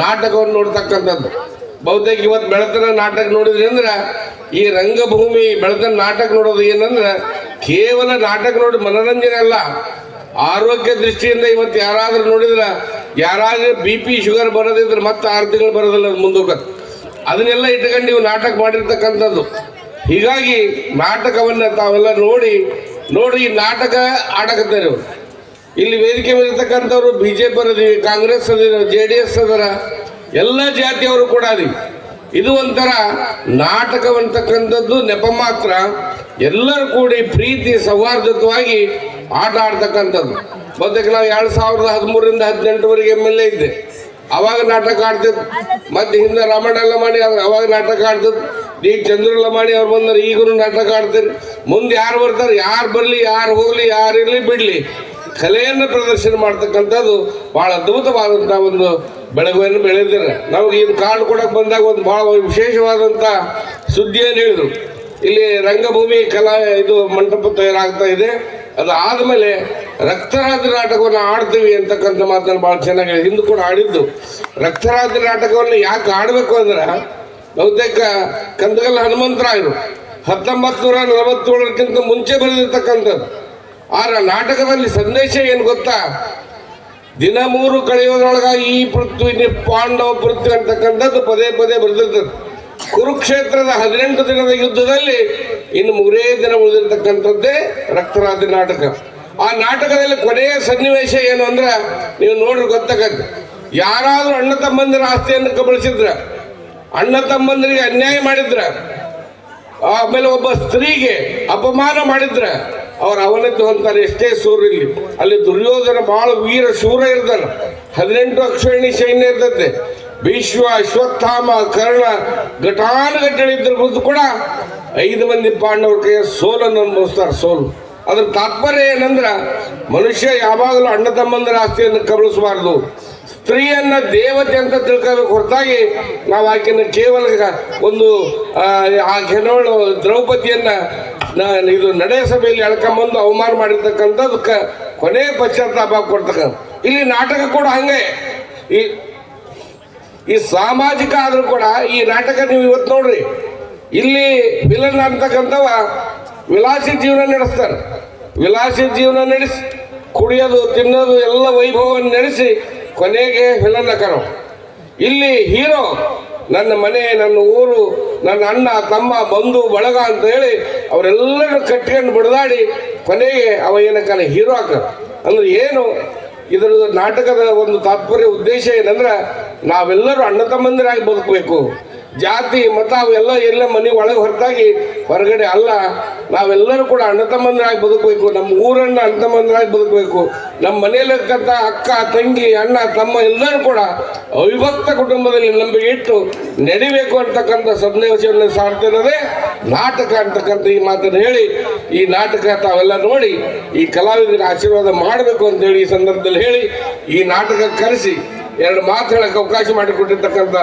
ನಾಟಕವನ್ನು ನೋಡ್ತಕ್ಕಂಥದ್ದು. ಬಹುತೇಕ ಇವತ್ತು ಬೆಳತನ ನಾಟಕ ನೋಡಿದ್ರಿ ಅಂದ್ರೆ ಈ ರಂಗಭೂಮಿ ಬೆಳತನ ನಾಟಕ ನೋಡೋದು ಏನಂದ್ರೆ ಕೇವಲ ನಾಟಕ ನೋಡಿ ಮನೋರಂಜನೆ ಅಲ್ಲ, ಆರೋಗ್ಯ ದೃಷ್ಟಿಯಿಂದ ಇವತ್ತು ಯಾರಾದ್ರೂ ನೋಡಿದ್ರೆ ಯಾರಾದ್ರೂ BP ಶುಗರ್ ಬರೋದಿದ್ರೆ ಮತ್ತೆ 6 ತಿಂಗಳು ಬರೋದಿಲ್ಲ ಮುಂದಕ್ಕೆ. ಅದನ್ನೆಲ್ಲ ಇಟ್ಕೊಂಡು ನೀವು ನಾಟಕ ಮಾಡಿರ್ತಕ್ಕಂಥದ್ದು. ಹೀಗಾಗಿ ನಾಟಕವನ್ನು ತಾವೆಲ್ಲ ನೋಡಿ ಈ ನಾಟಕ ಆಡಕತ್ತಾರೆ. ಇಲ್ಲಿ ವೇದಿಕೆ ಮೇಲಿರ್ತಕ್ಕಂಥವ್ರು BJP ಅದೀವಿ, ಕಾಂಗ್ರೆಸ್ ಅದಿರ, JDS ಅದರ, ಎಲ್ಲ ಜಾತಿಯವರು ಕೂಡ ಅದೀವಿ. ಇದು ಒಂಥರ ನಾಟಕವಂತಕ್ಕಂಥದ್ದು ನೆಪ ಮಾತ್ರ. ಎಲ್ಲರೂ ಕೂಡಿ ಪ್ರೀತಿ ಸೌಹಾರ್ದಯುತವಾಗಿ ಆಟ ಆಡ್ತಕ್ಕಂಥದ್ದು. ಬಹುತೇಕ ನಾವು 2013ರಿಂದ 18ವರೆಗೆ MLA ಇದ್ದೆ, ಅವಾಗ ನಾಟಕ ಆಡ್ತಿದ್ದು. ಮತ್ತೆ ಹಿಂದೆ ರಾಮಣ್ಣ ಮಾಡಿ ಅವಾಗ ನಾಟಕ ಆಡ್ತಿದ್ದು. ಈಗ ಚಂದ್ರಲಮಾಣಿ ಅವ್ರು ಬಂದ್ರೆ ಈಗಲೂ ನಾಟಕ ಆಡ್ತೀರಿ. ಮುಂದೆ ಯಾರು ಬರ್ತಾರೆ, ಯಾರು ಬರಲಿ, ಯಾರು ಹೋಗಲಿ, ಯಾರು ಇರಲಿ ಬಿಡಲಿ, ಕಲೆಯನ್ನು ಪ್ರದರ್ಶನ ಮಾಡ್ತಕ್ಕಂಥದ್ದು ಭಾಳ ಅದ್ಭುತವಾದಂಥ ಒಂದು ಬೆಳಗುವನ್ನು ಬೆಳೆದಿದ್ದಾರೆ. ನಮಗೆ ಇದು ಕಾರ್ಡ್ ಕೊಡಕ್ಕೆ ಬಂದಾಗ ಒಂದು ಭಾಳ ವಿಶೇಷವಾದಂಥ ಸುದ್ದಿಯನ್ನು ಹೇಳಿದರು. ಇಲ್ಲಿ ರಂಗಭೂಮಿ ಇದು ಮಂಟಪ ತಯಾರಾಗ್ತಾ ಇದೆ, ಅದು ಆದಮೇಲೆ ರಕ್ತರಾತ್ರಿ ನಾಟಕವನ್ನು ಆಡ್ತೀವಿ ಅಂತಕ್ಕಂಥ ಮಾತನ್ನು ಭಾಳ ಚೆನ್ನಾಗಿ ಹಿಂದೂ ಕೂಡ ಆಡಿದ್ದು. ರಕ್ತರಾತ್ರಿ ನಾಟಕವನ್ನು ಯಾಕೆ ಆಡಬೇಕು ಅಂದ್ರೆ ಬಹುತೇಕ ಕಂದಗಲ್ ಹನುಮಂತರಾಯರು 1947ಕ್ಕಿಂತ ಮುಂಚೆ ಬರೆದಿರ್ತಕ್ಕಂಥದ್ದು. ಆದ್ರೆ ನಾಟಕದಲ್ಲಿ ಸಂದೇಶ ಏನು ಗೊತ್ತಾ, ದಿನ 3 ಕಳೆಯೋದ್ರೊಳಗಾಗಿ ಈ ಪೃಥ್ವಿ ಪಾಂಡವ ಪೃಥ್ವಿ ಅಂತಕ್ಕಂಥದ್ದು ಪದೇ ಪದೇ ಬರೆದಿರ್ತದೆ. ಕುರುಕ್ಷೇತ್ರದ 18 ದಿನದ ಯುದ್ಧದಲ್ಲಿ ಇನ್ನು 3 ದಿನ ಉಳಿದಿರ್ತಕ್ಕಂಥದ್ದೇ ರಕ್ತರಾತ್ರಿ ನಾಟಕ. ಆ ನಾಟಕದಲ್ಲಿ ಕೊನೆಯ ಸನ್ನಿವೇಶ ಏನು ಅಂದ್ರೆ ನೀವು ನೋಡ್ರಿ ಗೊತ್ತಾಗತ್ತೆ. ಯಾರಾದ್ರೂ ಅಣ್ಣ ತಮ್ಮಂದಿರ ಆಸ್ತಿಯನ್ನು ಕಬಳಿಸಿದ್ರ, ಅಣ್ಣ ತಮ್ಮಂದರಿಗೆ ಅನ್ಯಾಯ ಮಾಡಿದ್ರ, ಆಮೇಲೆ ಒಬ್ಬ ಸ್ತ್ರೀಗೆ ಅಪಮಾನ ಮಾಡಿದ್ರ ಅವ್ರು ಅವನತಿ ಹೊಂತಾರೆ. ಎಷ್ಟೇ ಸೂರ ಇಲ್ಲಿ, ಅಲ್ಲಿ ದುರ್ಯೋಧನ ಬಹಳ ವೀರ ಶೂರ ಇರ್ತಾನೆ. 18 ಅಕ್ಷೋಹಿಣಿ ಸೈನ್ಯ ಇರ್ತದೆ. ಭೀಷ್ಮ, ಅಶ್ವತ್ಥಾಮ, ಕರ್ಣ ಘಟಾನುಘಟಗಳಿದ್ರು ಕೂಡ 5 ಮಂದಿ ಪಾಂಡವರ ಕೈಯ ಸೋಲನ್ನು ಅನುಭವಿಸ್ತಾರೆ. ಸೋಲು ಅದ್ರ ತಾತ್ಪರ್ಯ ಏನಂದ್ರ ಮನುಷ್ಯ ಯಾವಾಗಲೂ ಅಣ್ಣ ತಮ್ಮಂದರ ಆಸ್ತಿಯನ್ನು ಕಬಳಿಸಬಾರ್ದು. ಸ್ತ್ರೀಯನ್ನ ದೇವತೆ ಅಂತ ತಿಳ್ಕೋಬೇಕು ಹೊರತಾಗಿ ನಾವು ಆಕೆಯನ್ನು ಕೇವಲ ಒಂದು ಆ ಹೆಣ್ಣವಳು ದ್ರೌಪದಿಯನ್ನ ಇದು ನಡೆಯ ಸಭೆಯಲ್ಲಿ ಎಳ್ಕೊಂಬಂದು ಅವಮಾನ ಮಾಡಿರ್ತಕ್ಕಂಥದಕ್ಕೆ ಕೊನೆ ಪಶ್ಚಾತ್ತಾಪ ಕೊಡ್ತಕ್ಕಂಥ. ಇಲ್ಲಿ ನಾಟಕ ಕೂಡ ಹಂಗೆ ಈ ಸಾಮಾಜಿಕ ಆದ್ರೂ ಕೂಡ ಈ ನಾಟಕ ನೀವು ಇವತ್ತು ನೋಡ್ರಿ, ಇಲ್ಲಿ ವಿಲನ್ ಅಂತಕ್ಕಂಥವ ವಿಲಾಸಿ ಜೀವನ ನಡೆಸ್ತಾರೆ. ವಿಲಾಸಿ ಜೀವನ ನಡೆಸಿ ಕುಡಿಯೋದು ತಿನ್ನೋದು ಎಲ್ಲ ವೈಭವವನ್ನು ನಡೆಸಿ ಕೊನೆಗೆ ವಿಲನಕರು. ಇಲ್ಲಿ ಹೀರೋ ನನ್ನ ಮನೆ, ನನ್ನ ಊರು, ನನ್ನ ಅಣ್ಣ ತಮ್ಮ ಬಂಧು ಬಳಗ ಅಂತ ಹೇಳಿ ಅವರೆಲ್ಲರೂ ಕಟ್ಕೊಂಡು ಬಡದಾಡಿ ಕೊನೆಗೆ ಅವ ಏನಕ್ಕಲ್ಲ ಹೀರೋ ಹಾಕ ಅಂದ್ರೆ ಏನು ಇದರ ನಾಟಕದ ಒಂದು ತಾತ್ಪರ್ಯ ಉದ್ದೇಶ ಏನಂದ್ರೆ ನಾವೆಲ್ಲರೂ ಅಣ್ಣ ತಮ್ಮಂದಿರಾಗಿ ಬದುಕಬೇಕು. ಜಾತಿ ಮತ ಅವೆಲ್ಲ ಎಲ್ಲ ಮನೆ ಒಳಗೆ ಹೊರತಾಗಿ ಹೊರಗಡೆ ಅಲ್ಲ, ನಾವೆಲ್ಲರೂ ಕೂಡ ಅಣ್ಣ ತಮ್ಮಂದಿರಾಗಿ ಬದುಕಬೇಕು. ನಮ್ಮ ಊರನ್ನ ಅಣ್ಣ ತಮ್ಮಂದಿರಾಗಿ ಬದುಕಬೇಕು. ನಮ್ಮ ಮನೆಯಲ್ಲಿರ್ತಕ್ಕಂಥ ಅಕ್ಕ ತಂಗಿ ಅಣ್ಣ ತಮ್ಮ ಎಲ್ಲರೂ ಕೂಡ ಅವಿಭಕ್ತ ಕುಟುಂಬದಲ್ಲಿ ನಂಬಿಕೆ ಇಟ್ಟು ನಡಿಬೇಕು ಅಂತಕ್ಕಂಥ ಸಂದೇಶವನ್ನು ಸಾರ್ತಿರೋದೇ ನಾಟಕ ಅಂತಕ್ಕಂಥ ಈ ಮಾತನ್ನು ಹೇಳಿ, ಈ ನಾಟಕ ತಾವೆಲ್ಲ ನೋಡಿ ಈ ಕಲಾವಿದರಿಗೆ ಆಶೀರ್ವಾದ ಮಾಡಬೇಕು ಅಂತೇಳಿ ಈ ಸಂದರ್ಭದಲ್ಲಿ ಹೇಳಿ ಈ ನಾಟಕ ಕರೆಸಿ 2 ಮಾತು ಹೇಳಕ್ಕೆ ಅವಕಾಶ ಮಾಡಿಕೊಟ್ಟಿರ್ತಕ್ಕಂಥ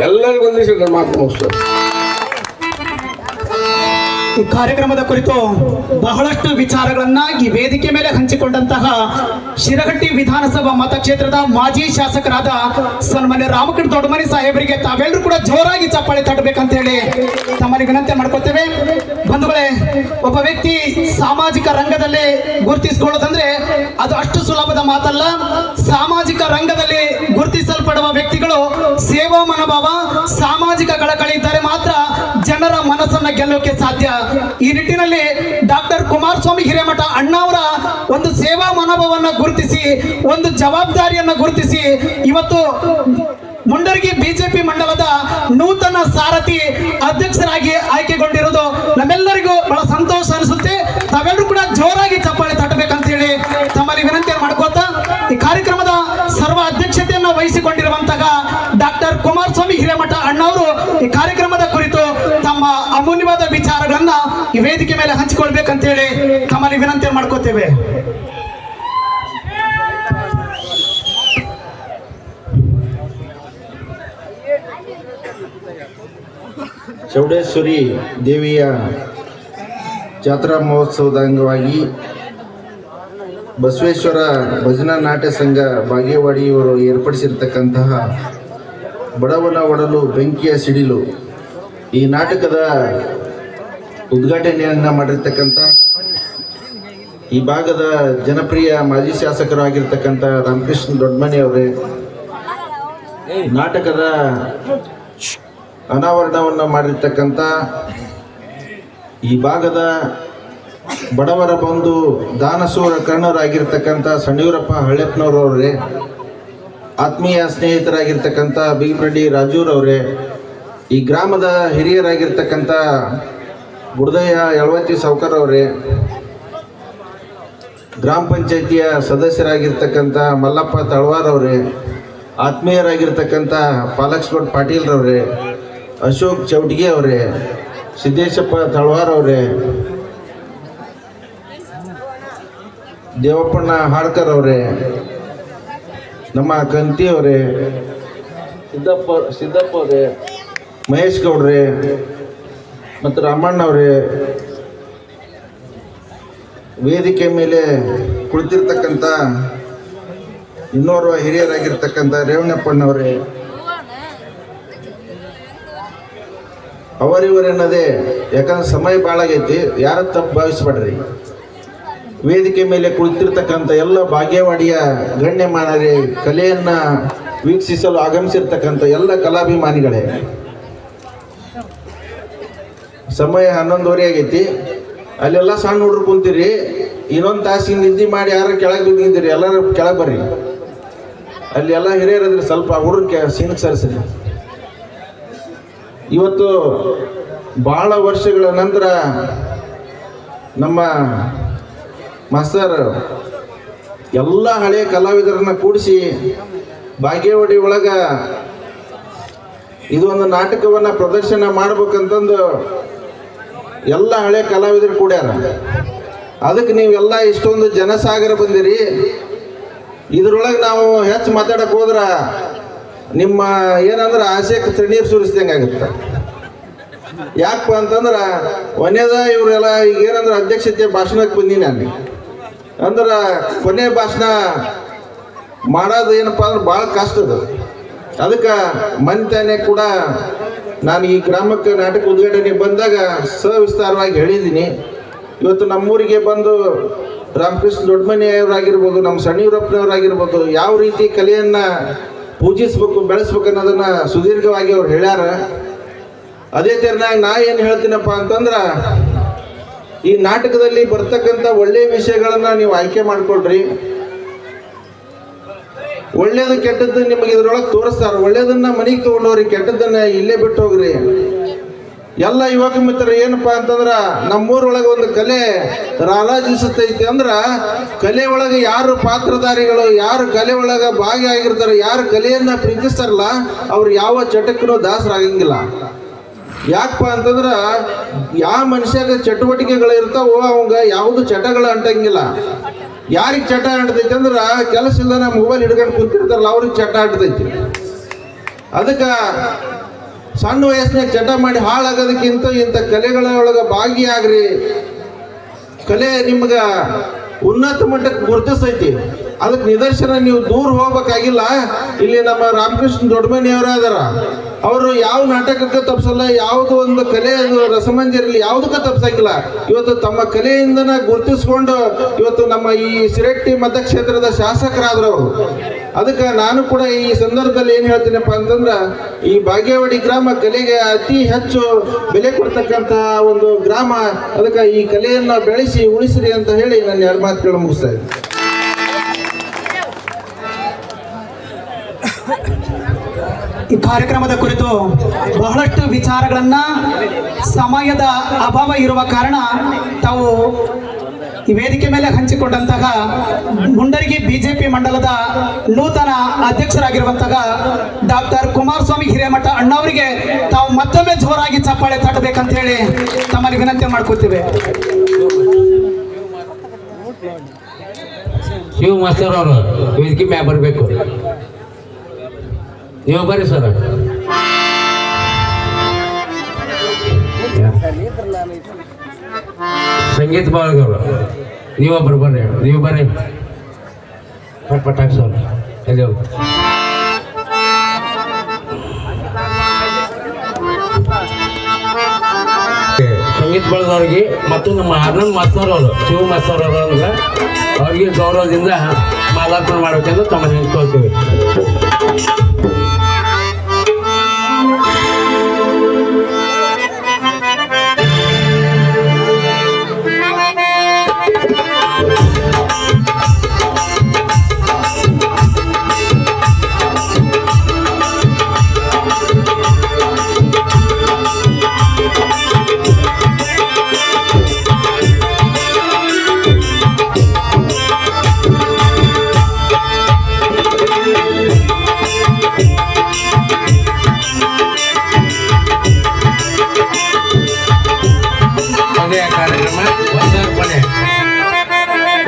ಎಲ್ಲರಿಗೂ ಒಂದಿಸಿ ನನ್ನ ಮಾತು ಮುಗಿಸ್ತೇನೆ. ಈ ಕಾರ್ಯಕ್ರಮದ ಕುರಿತು ಬಹಳಷ್ಟು ವಿಚಾರಗಳನ್ನ ಈ ವೇದಿಕೆ ಮೇಲೆ ಹಂಚಿಕೊಂಡಂತಹ ಶಿರಹಟ್ಟಿ ವಿಧಾನಸಭಾ ಮತಕ್ಷೇತ್ರದ ಮಾಜಿ ಶಾಸಕರಾದ ಸನ್ಮಾನ್ಯ ರಾಮಕೃಷ್ಣ ದೊಡ್ಡಮನಿ ಸಾಹೇಬರಿಗೆ ತಾವೆಲ್ಲರೂ ಕೂಡ ಜೋರಾಗಿ ಚಪ್ಪಾಳೆ ತಟ್ಟಬೇಕಂತ ಹೇಳಿ ತಮ್ಮಲ್ಲಿ ವಿನಂತಿ ಮಾಡ್ಕೊತೇವೆ. ಬಂಧುಗಳೇ, ಒಬ್ಬ ವ್ಯಕ್ತಿ ಸಾಮಾಜಿಕ ರಂಗದಲ್ಲಿ ಗುರುತಿಸಿಕೊಳ್ಳೋದಂದ್ರೆ ಅದು ಅಷ್ಟು ಸುಲಭದ ಮಾತಲ್ಲ. ಸಾಮಾಜಿಕ ರಂಗದಲ್ಲಿ ಗುರುತಿಸಲ್ಪಡುವ ವ್ಯಕ್ತಿಗಳು ಸೇವಾ ಮನೋಭಾವ, ಸಾಮಾಜಿಕ ಕಳಕಳಿ ಇದ್ದರೆ ಮಾತ್ರ ಜನರ ಮನಸ್ಸನ್ನ ಗೆಲ್ಲೋಕೆ ಸಾಧ್ಯ. ಈ ನಿಟ್ಟಿನಲ್ಲಿ ಡಾಕ್ಟರ್ ಕುಮಾರಸ್ವಾಮಿ ಹಿರೇಮಠ ಅಣ್ಣವರ ಒಂದು ಸೇವಾ ಮನೋಭಾವವನ್ನು ಗುರುತಿಸಿ, ಒಂದು ಜವಾಬ್ದಾರಿಯನ್ನು ಗುರುತಿಸಿ ಇವತ್ತು ಮುಂಡರಗಿ ಬಿಜೆಪಿ ಮಂಡಲದ ನೂತನ ಸಾರಥಿ ಅಧ್ಯಕ್ಷರಾಗಿ ಆಯ್ಕೆಗೊಂಡಿರೋದು ನಮ್ಮೆಲ್ಲರಿಗೂ ಬಹಳ ಸಂತೋಷ ಅನಿಸುತ್ತೆ. ತಾವೆಲ್ಲರೂ ಕೂಡ ಜೋರಾಗಿ ಚಪ್ಪಾಳೆ ತಟ್ಟಬೇಕಂತ ಹೇಳಿ ತಮ್ಮಲ್ಲಿ ವಿನಂತಿಯನ್ನು ಮಾಡ್ಕೋತಾ ಈ ಕಾರ್ಯಕ್ರಮದ ಸರ್ವ ಅಧ್ಯಕ್ಷತೆಯನ್ನು ವಹಿಸಿಕೊಂಡಿರುವಂತಹ ಡಾಕ್ಟರ್ ಕುಮಾರಸ್ವಾಮಿ ಹಿರೇಮಠ ಅಣ್ಣವರು ಈ ಕಾರ್ಯಕ್ರಮದ ಕುರಿತು ತಮ್ಮ ಅಮೂಲ್ಯವಾದ ವಿಚಾರಗಳನ್ನ ಈ ವೇದಿಕೆ ಮೇಲೆ ಹಂಚಿಕೊಳ್ಬೇಕಂತ ಹೇಳಿ ತಮ್ಮಲ್ಲಿ ವಿನಂತಿ ಮಾಡ್ಕೋತೇವೆ. ಚೌಡೇಶ್ವರಿ ದೇವಿಯ ಜಾತ್ರಾ ಮಹೋತ್ಸವದ ಅಂಗವಾಗಿ ಬಸವೇಶ್ವರ ಭಜನಾ ನಾಟ್ಯ ಸಂಘ ಬಾಗೇವಾಡಿಯವರು ಏರ್ಪಡಿಸಿರ್ತಕ್ಕಂತಹ ಬಡವನ ಒಡಲು ಬೆಂಕಿಯ ಸಿಡಿಲು ಈ ನಾಟಕದ ಉದ್ಘಾಟನೆಯನ್ನು ಮಾಡಿರ್ತಕ್ಕಂಥ ಈ ಭಾಗದ ಜನಪ್ರಿಯ ಮಾಜಿ ಶಾಸಕರಾಗಿರ್ತಕ್ಕಂಥ ರಾಮಕೃಷ್ಣ ದೊಡ್ಡಮನಿ ಅವರೇ, ನಾಟಕದ ಅನಾವರಣವನ್ನು ಮಾಡಿರ್ತಕ್ಕಂಥ ಈ ಭಾಗದ ಬಡವರ ಬಂಧು ದಾನಸೂರ ಕರ್ಣರಾಗಿರ್ತಕ್ಕಂಥ ಸಣ್ಣಿಯೂರಪ್ಪ ಹಳ್ಳೆಪ್ಪನವರವರೇ, ಆತ್ಮೀಯ ಸ್ನೇಹಿತರಾಗಿರ್ತಕ್ಕಂಥ ಬಿಗ್ರೆಡ್ಡಿ ರಾಜೂರವರೇ, ಈ ಗ್ರಾಮದ ಹಿರಿಯರಾಗಿರ್ತಕ್ಕಂಥ ಗುಡದಯ್ಯ ಯಳವತ್ತಿ ಸಾವ್ಕಾರ್ ಅವರೇ, ಗ್ರಾಮ ಪಂಚಾಯಿತಿಯ ಸದಸ್ಯರಾಗಿರ್ತಕ್ಕಂಥ ಮಲ್ಲಪ್ಪ ತಳವಾರ್ ಅವರೇ, ಆತ್ಮೀಯರಾಗಿರ್ತಕ್ಕಂಥ ಪಾಲಕ್ಸ್ಗೌಡ ಪಾಟೀಲ್ರವರೇ, ಅಶೋಕ್ ಚೌಟಿಗೆ ಅವರೇ, ಸಿದ್ದೇಶಪ್ಪ ತಳವಾರ್ ಅವರೇ, ದೇವಪ್ಪಣ್ಣ ಹಾಡ್ಕರ್ ಅವರೇ, ನಮ್ಮ ಕಂತಿ ಅವರೇ, ಸಿದ್ದಪ್ಪ ಅವರೇ, ಮಹೇಶ್ ಗೌಡ್ರೆ ಮತ್ತು ರಾಮಣ್ಣ ಅವರೇ, ವೇದಿಕೆ ಮೇಲೆ ಕುಳಿತಿರ್ತಕ್ಕಂಥ ಇನ್ನೋರ್ವ ಹಿರಿಯರಾಗಿರ್ತಕ್ಕಂಥ ರೇವಣ್ಣಪ್ಪಣ್ಣವರೇ, ಅವರಿವರೆನ್ನದೇ, ಯಾಕಂದ್ರೆ ಸಮಯ ಭಾಳಾಗೈತಿ, ಯಾರ ತಪ್ಪು ಭಾವಿಸ್ಬೇಡ್ರಿ. ವೇದಿಕೆ ಮೇಲೆ ಕುಳಿತಿರ್ತಕ್ಕಂಥ ಎಲ್ಲ ಬಾಗೇವಾಡಿಯ ಗಣ್ಯಮಾನರೇ, ಕಲೆಯನ್ನು ವೀಕ್ಷಿಸಲು ಆಗಮಿಸಿರ್ತಕ್ಕಂಥ ಎಲ್ಲ ಕಲಾಭಿಮಾನಿಗಳೇ, ಸಮಯ 11:30 ಆಗೈತಿ. ಅಲ್ಲೆಲ್ಲ ಸಣ್ಣ ಹುಡುಗರು ಕುಂತೀರಿ, ಇನ್ನೊಂದು ತಾಸಿಗೆ ನಿದ್ದೆ ಮಾಡಿ ಯಾರು ಕೆಳಗೆ ಬಿದ್ದಿದ್ದೀರಿ, ಎಲ್ಲರೂ ಕೆಳಗೆ ಬರ್ರಿ. ಅಲ್ಲಿ ಎಲ್ಲ ಹಿರಿಯರಿದ್ರೆ ಸ್ವಲ್ಪ ಹುಡುಗರು ಸೀನಿಗೆ ಸರಿಸ್ರಿ. ಇವತ್ತು ಭಾಳ ವರ್ಷಗಳ ನಂತರ ನಮ್ಮ ಮಾಸ್ತರ್ ಎಲ್ಲ ಹಳೆಯ ಕಲಾವಿದರನ್ನ ಕೂಡಿಸಿ ಬಾಗೇವಾಡಿ ಒಳಗೆ ಇದೊಂದು ನಾಟಕವನ್ನು ಪ್ರದರ್ಶನ ಮಾಡ್ಬೇಕಂತಂದು ಎಲ್ಲ ಹಳೆ ಕಲಾವಿದರು ಕೂಡ್ಯಾರ. ಅದಕ್ಕೆ ನೀವೆಲ್ಲ ಇಷ್ಟೊಂದು ಜನಸಾಗರ ಬಂದಿರಿ. ಇದ್ರೊಳಗೆ ನಾವು ಹೆಚ್ಚು ಮಾತಾಡಕ್ಕೆ ಹೋದ್ರೆ ನಿಮ್ಮ ಏನಂದ್ರೆ ಆಸೆಗೆ ತಣ್ಣೀರು ಸುರಿಸ್ದಂಗೆ ಆಗುತ್ತೆ. ಯಾಕಪ್ಪ ಅಂತಂದ್ರೆ ಕೊನೆಯದ ಇವರೆಲ್ಲ ಈಗ ಏನಂದ್ರೆ ಅಧ್ಯಕ್ಷತೆ ಭಾಷಣಕ್ಕೆ ಬಂದೀನಿ ನಾನು. ಅಂದ್ರೆ ಕೊನೆ ಭಾಷಣ ಮಾಡೋದು ಏನಪ್ಪ ಅಂದ್ರೆ ಭಾಳ ಕಷ್ಟ ಅದು. ಅದಕ್ಕೆ ಮನ್ತಾನೆ ಕೂಡ ನಾನು ಈ ಗ್ರಾಮಕ್ಕೆ ನಾಟಕ ಉದ್ಘಾಟನೆ ಬಂದಾಗ ಸವಿಸ್ತಾರವಾಗಿ ಹೇಳಿದ್ದೀನಿ. ಇವತ್ತು ನಮ್ಮೂರಿಗೆ ಬಂದು ರಾಮಕೃಷ್ಣ ದೊಡ್ಡಮನೆಯವರಾಗಿರ್ಬೋದು, ನಮ್ಮ ಸಣ್ಣಿಯೂರಪ್ಪನವರಾಗಿರ್ಬೋದು, ಯಾವ ರೀತಿ ಕಲೆಯನ್ನು ಪೂಜಿಸ್ಬೇಕು ಬೆಳೆಸ್ಬೇಕು ಅನ್ನೋದನ್ನು ಸುದೀರ್ಘವಾಗಿ ಅವ್ರು ಹೇಳ್ಯಾರ. ಅದೇ ತೆರನಾಗಿ ನಾ ಏನು ಹೇಳ್ತೀನಪ್ಪ ಅಂತಂದ್ರೆ, ಈ ನಾಟಕದಲ್ಲಿ ಬರ್ತಕ್ಕಂಥ ಒಳ್ಳೆಯ ವಿಷಯಗಳನ್ನು ನೀವು ಆಯ್ಕೆ ಮಾಡ್ಕೊಳ್ರಿ. ಒಳ್ಳೇದು ಕೆಟ್ಟದ್ದು ನಿಮಗೆ ಇದ್ರೊಳಗೆ ತೋರಿಸ್ತಾರೆ. ಒಳ್ಳೇದನ್ನ ಮನೆಗೆ ತೊಗೊಂಡವ್ರಿ, ಕೆಟ್ಟದ್ದನ್ನ ಇಲ್ಲೇ ಬಿಟ್ಟು ಹೋಗ್ರಿ. ಎಲ್ಲ ಯುವಕ ಮಿತ್ರರು ಏನಪ್ಪ ಅಂತಂದ್ರೆ, ನಮ್ಮೂರೊಳಗೆ ಒಂದು ಕಲೆ ರಾರಾಜಿಸುತ್ತೈತಿ ಅಂದ್ರೆ, ಕಲೆ ಒಳಗೆ ಯಾರು ಪಾತ್ರಧಾರಿಗಳು, ಯಾರು ಕಲೆ ಒಳಗೆ ಭಾಗಿಯಾಗಿರ್ತಾರೆ, ಯಾರು ಕಲೆಯನ್ನು ಪ್ರೀತಿಸ್ತಾರಲ್ಲ, ಅವ್ರು ಯಾವ ಚಟಕ್ಕೂ ದಾಸರಾಗಂಗಿಲ್ಲ. ಯಾಕಪ್ಪ ಅಂತಂದ್ರೆ, ಯಾವ ಮನುಷ್ಯಾಗ ಚಟುವಟಿಕೆಗಳು ಇರ್ತಾವೋ ಅವಂಗ ಯಾವುದು ಚಟಗಳು ಅಂಟಂಗಿಲ್ಲ. ಯಾರಿಗೆ ಚಟ ಅಂಟತೈತಿ ಅಂದ್ರೆ, ಕೆಲಸ ಇಲ್ಲದ ಮೊಬೈಲ್ ಹಿಡ್ಕೊಂಡು ಕುಂತಿರ್ತಾರಲ್ಲ, ಅವ್ರಿಗೆ ಚಟ ಅಂಟತೈತಿ. ಅದಕ್ಕೆ ಸಣ್ಣ ವಯಸ್ಸಿನಾಗ ಚಟ ಮಾಡಿ ಹಾಳಾಗೋದಕ್ಕಿಂತ ಇಂಥ ಕಲೆಗಳ ಒಳಗೆ ಭಾಗಿಯಾಗ್ರಿ. ಕಲೆ ನಿಮ್ಗೆ ಉನ್ನತ ಮಟ್ಟಕ್ಕೆ ಗುರುತಿಸ್ತೈತಿ. ಅದಕ್ಕೆ ನಿದರ್ಶನ ನೀವು ದೂರ ಹೋಗ್ಬೇಕಾಗಿಲ್ಲ. ಇಲ್ಲಿ ನಮ್ಮ ರಾಮಕೃಷ್ಣ ದೊಡ್ಡಮನೆಯವರು ಅದಾರ, ಅವರು ಯಾವ ನಾಟಕಕ್ಕೆ ತಪ್ಪಿಸಲ್ಲ, ಯಾವುದು ಒಂದು ಕಲೆ ರಸಮಂಜರಿಲಿ ಯಾವುದಕ್ಕೆ ತಪ್ಪಿಸಂಗಿಲ್ಲ. ಇವತ್ತು ತಮ್ಮ ಕಲೆಯಿಂದನ ಗುರುತಿಸ್ಕೊಂಡು ಇವತ್ತು ನಮ್ಮ ಈ ಸಿರಟ್ಟಿ ಮತಕ್ಷೇತ್ರದ ಶಾಸಕರಾದ್ರು ಅವರು. ಅದಕ್ಕೆ ನಾನು ಕೂಡ ಈ ಸಂದರ್ಭದಲ್ಲಿ ಏನು ಹೇಳ್ತೀನಪ್ಪ ಅಂತಂದ್ರೆ, ಈ ಬಾಗೇವಾಡಿ ಗ್ರಾಮ ಕಲೆಗೆ ಅತಿ ಹೆಚ್ಚು ಬೆಲೆ ಕೊಡ್ತಕ್ಕಂಥ ಒಂದು ಗ್ರಾಮ. ಅದಕ್ಕೆ ಈ ಕಲೆಯನ್ನು ಬೆಳೆಸಿ ಉಳಿಸ್ರಿ ಅಂತ ಹೇಳಿ ನಾನು ಎರಡು ಮಾತುಗಳು ಮುಗಿಸ್ತಾ ಇದ್ದೀನಿ. ಈ ಕಾರ್ಯಕ್ರಮದ ಕುರಿತು ಬಹಳಷ್ಟು ವಿಚಾರಗಳನ್ನ ಸಮಯದ ಅಭಾವ ಇರುವ ಕಾರಣ ತಾವು ಈ ವೇದಿಕೆ ಮೇಲೆ ಹಂಚಿಕೊಂಡಂತಹ ಮುಂಡರಗಿ ಬಿಜೆಪಿ ಮಂಡಲದ ನೂತನ ಅಧ್ಯಕ್ಷರಾಗಿರುವಂತಹ ಡಾಕ್ಟರ್ ಕುಮಾರಸ್ವಾಮಿ ಹಿರೇಮಠ ಅಣ್ಣವರಿಗೆ ತಾವು ಮತ್ತೊಮ್ಮೆ ಜೋರಾಗಿ ಚಪ್ಪಾಳೆ ತಟ್ಟಬೇಕಂತ ಹೇಳಿ ತಮ್ಮಲ್ಲಿ ವಿನಂತಿ ಮಾಡ್ಕೊತೀವಿ. ಶಿವ ಮಾಸ್ತರ್ ಅವರು ವೇದಿಕೆ ಮ್ಯಾಗ ಬರಬೇಕು. ನೀವು ಬರ್ರಿ ಸರ್. ಸಂಗೀತ ಭಾಗದವರು ನೀವೊಬ್ಬರು ಬರ್ರಿ, ನೀವು ಬರ್ರಿ. ಪಟಾಕ್ ಸರ್ ಎಲ್ಲಿ ಹೋಗಿ ಸಂಗೀತ ಬಳದವ್ರಿಗೆ ಮತ್ತು ನಮ್ಮ ಆನಂದ್ ಮಾಸ್ತರ್ ಅವರು, ಶಿವ ಮಾಸ್ತರ್ ಅವರು ಅಂದ್ರೆ ಅವ್ರಿಗೆ ಗೌರವದಿಂದ ಮಾಲಾರ್ಪಣೆ ಮಾಡಬೇಕೆಂದು ತಮ್ಮನ್ನು ನಿಂತ್ಕೊಳ್ತೀವಿ.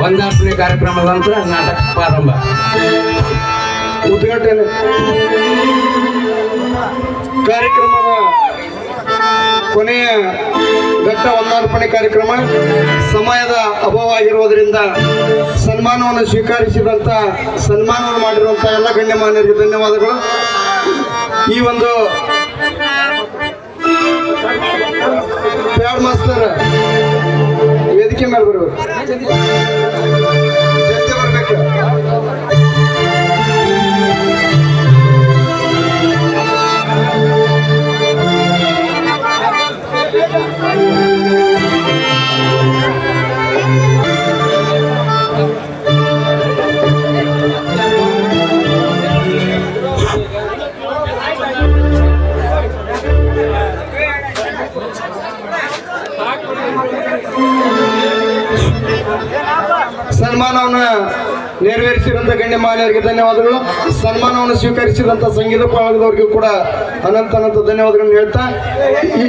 ಒಂದಾರ್ಪಣೆ ಕಾರ್ಯಕ್ರಮದ ನಂತರ ನಾಟಕ ಪ್ರಾರಂಭ. ಉದ್ಘಾಟನೆ ಕಾರ್ಯಕ್ರಮದ ಕೊನೆಯ ಘಟ್ಟ ಒಂದಾರ್ಪಣೆ ಕಾರ್ಯಕ್ರಮ. ಸಮಯದ ಅಭಾವ ಆಗಿರುವುದರಿಂದ ಸನ್ಮಾನವನ್ನು ಸ್ವೀಕರಿಸಿದಂಥ, ಸನ್ಮಾನವನ್ನು ಮಾಡಿರುವಂಥ ಎಲ್ಲ ಗಣ್ಯಮಾನ್ಯರಿಗೆ ಧನ್ಯವಾದಗಳು. ಈ ಒಂದು ಪ್ಯಾಡ್ ಮಾಸ್ತರ್ ವೇದಿಕೆ ಮೇಲೆ ಬರಬೇಕು, ಜಲ್ದಿ ಬರಬೇಕು. ಸನ್ಮಾನವನ್ನು ನೆರವೇರಿಸಿದಂಥ ಗಣ್ಯಮಾನ್ಯರಿಗೆ ಧನ್ಯವಾದಗಳು. ಸನ್ಮಾನವನ್ನು ಸ್ವೀಕರಿಸಿದಂಥ ಸಂಗೀತ ಪಾಲಕದವರಿಗೂ ಕೂಡ ಅನಂತ ಧನ್ಯವಾದಗಳನ್ನು ಹೇಳ್ತಾ, ಈ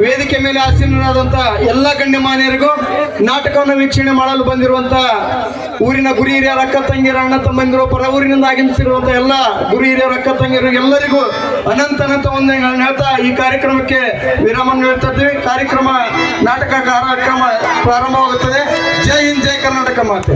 ವೇದಿಕೆ ಮೇಲೆ ಆಸೀನರಾದಂಥ ಎಲ್ಲ ಗಣ್ಯಮಾನ್ಯರಿಗೂ, ನಾಟಕವನ್ನು ವೀಕ್ಷಣೆ ಮಾಡಲು ಬಂದಿರುವಂಥ ಊರಿನ ಗುರು ಹಿರಿಯರ ಅಕ್ಕ ತಂಗಿಯರ ಅಣ್ಣ ತಮ್ಮಂದಿರು, ಪರ ಊರಿನಿಂದ ಆಗಮಿಸಿರುವಂಥ ಎಲ್ಲ ಗುರು ಹಿರಿಯರ ಅಕ್ಕ ತಂಗಿಯರು ಎಲ್ಲರಿಗೂ ಅನಂತ ವಂದನೆಗಳನ್ನು ಹೇಳ್ತಾ ಈ ಕಾರ್ಯಕ್ರಮಕ್ಕೆ ವಿರಾಮವನ್ನು ಹೇಳ್ತಾ ಇದ್ದೀವಿ. ನಾಟಕ ಕಾರ್ಯಕ್ರಮ ಪ್ರಾರಂಭವಾಗುತ್ತದೆ. ಜೈ ಹಿಂದ್, ಜೈ ಕರ್ನಾಟಕ ಮಾತೆ.